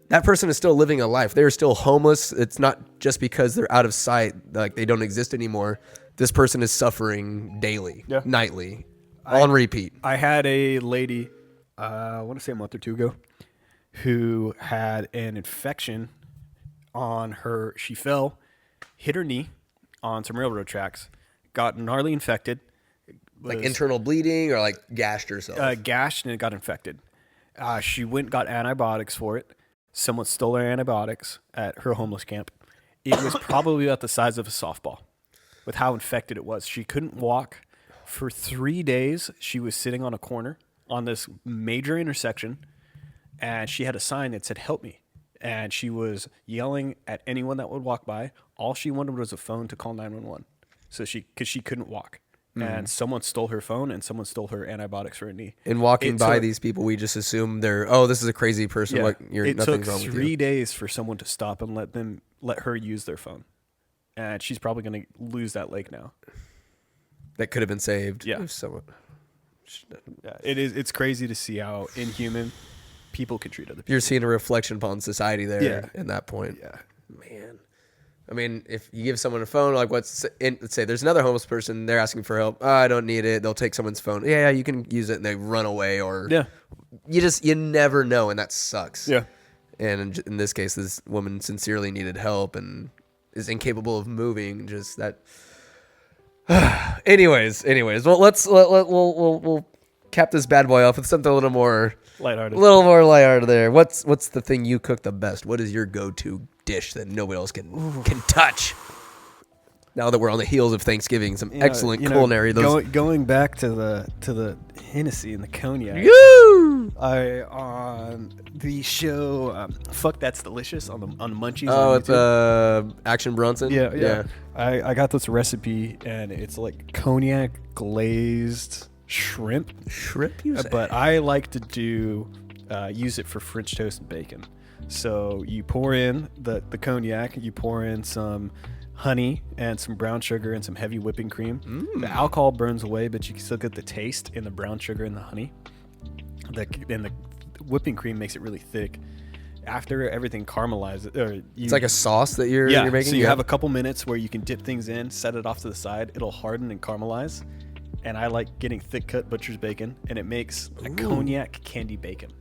that person is still living a life. They're still homeless. It's not just because they're out of sight, like they don't exist anymore. This person is suffering daily, nightly, on repeat. I had a lady, I want to say a month or two ago, who had an infection on her. She fell, hit her knee on some railroad tracks, got gnarly infected. Like internal bleeding or like gashed herself? Gashed and it got infected. She went and got antibiotics for it. Someone stole her antibiotics at her homeless camp. It was probably about the size of a softball with how infected it was. She couldn't walk. For 3 days, she was sitting on a corner on this major intersection, and she had a sign that said, "Help me." and she was yelling at anyone that would walk by. All she wanted was a phone to call 911. So because she couldn't walk. And someone stole her phone and someone stole her antibiotics for her knee. And walking by these people, we just assume this is a crazy person. Yeah, Like, it nothing's took wrong with you. 3 days for someone to stop and let her use their phone. And she's probably going to lose that leg now. That could have been saved. Yeah. If someone... Yeah, it's crazy to see how inhuman people can treat other people. You're seeing a reflection upon society there in that point. Yeah. Man. I mean, if you give someone a phone, like let's say there's another homeless person, they're asking for help. Oh, I don't need it. They'll take someone's phone. Yeah, you can use it, and they run away, or you never know, and that sucks. Yeah. And in this case, this woman sincerely needed help and is incapable of moving. Just that. Anyways, well, we'll cap this bad boy off with something a little more lighthearted there. What's the thing you cook the best? What is your go-to dish that nobody else can touch? Now that we're on the heels of Thanksgiving, some excellent culinary. Going back to the Hennessy and the cognac. On the show, Fuck That's Delicious on the Munchies. Oh, it's Action Bronson. Yeah. I got this recipe, and it's like cognac glazed shrimp. But I like to use it for French toast and bacon. So you pour in the cognac, you pour in some honey and some brown sugar and some heavy whipping cream. The alcohol burns away, but you can still get the taste in the brown sugar and the honey. And the whipping cream makes it really thick. After everything caramelizes, it's like a sauce that you're making. So you have a couple minutes where you can dip things in, set it off to the side. It'll harden and caramelize. And I like getting thick cut butcher's bacon, and it makes a cognac candy bacon.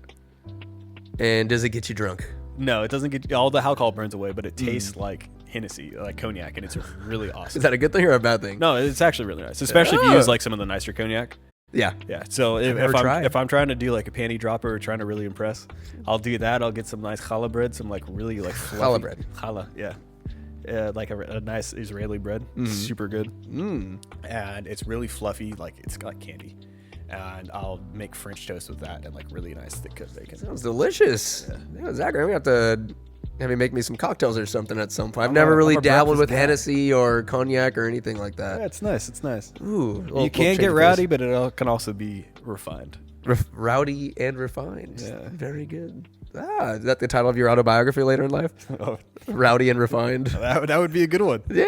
And does it get you drunk? No, it doesn't get all the alcohol burns away, but it tastes like Hennessy, like cognac, and it's really awesome. Is that a good thing or a bad thing? No, it's actually really nice, especially if you use like some of the nicer cognac. Yeah. So if I'm trying to do like a panty dropper or trying to really impress, I'll do that. I'll get some nice challah bread, some like really like fluffy challah bread. Challah, yeah. Like a nice Israeli bread, super good, and it's really fluffy, like it's got candy. And I'll make French toast with that and like really nice thick cut bacon. Sounds delicious. Yeah, Zachary, I'm gonna have to have you make me some cocktails or something at some point. I've never really dabbled with Hennessy or cognac or anything like that. Yeah, it's nice. It's nice. Ooh, you can get rowdy, but it can also be refined. Rowdy and refined. Yeah. Very good. Is that the title of your autobiography later in life? Rowdy and refined. That would be a good one. Yeah.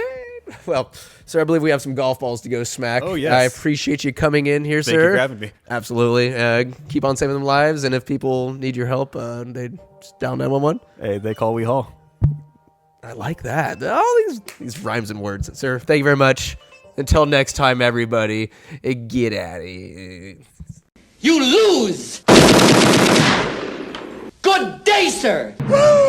Well, sir, I believe we have some golf balls to go smack. Oh, yes. I appreciate you coming in here, sir. Thank you for having me. Absolutely. Keep on saving them lives, and if people need your help, they just dial 911. Hey, they call, we haul. I like that. All these rhymes and words. Sir, thank you very much. Until next time, everybody, get out of here. You lose! Good day, sir! Woo!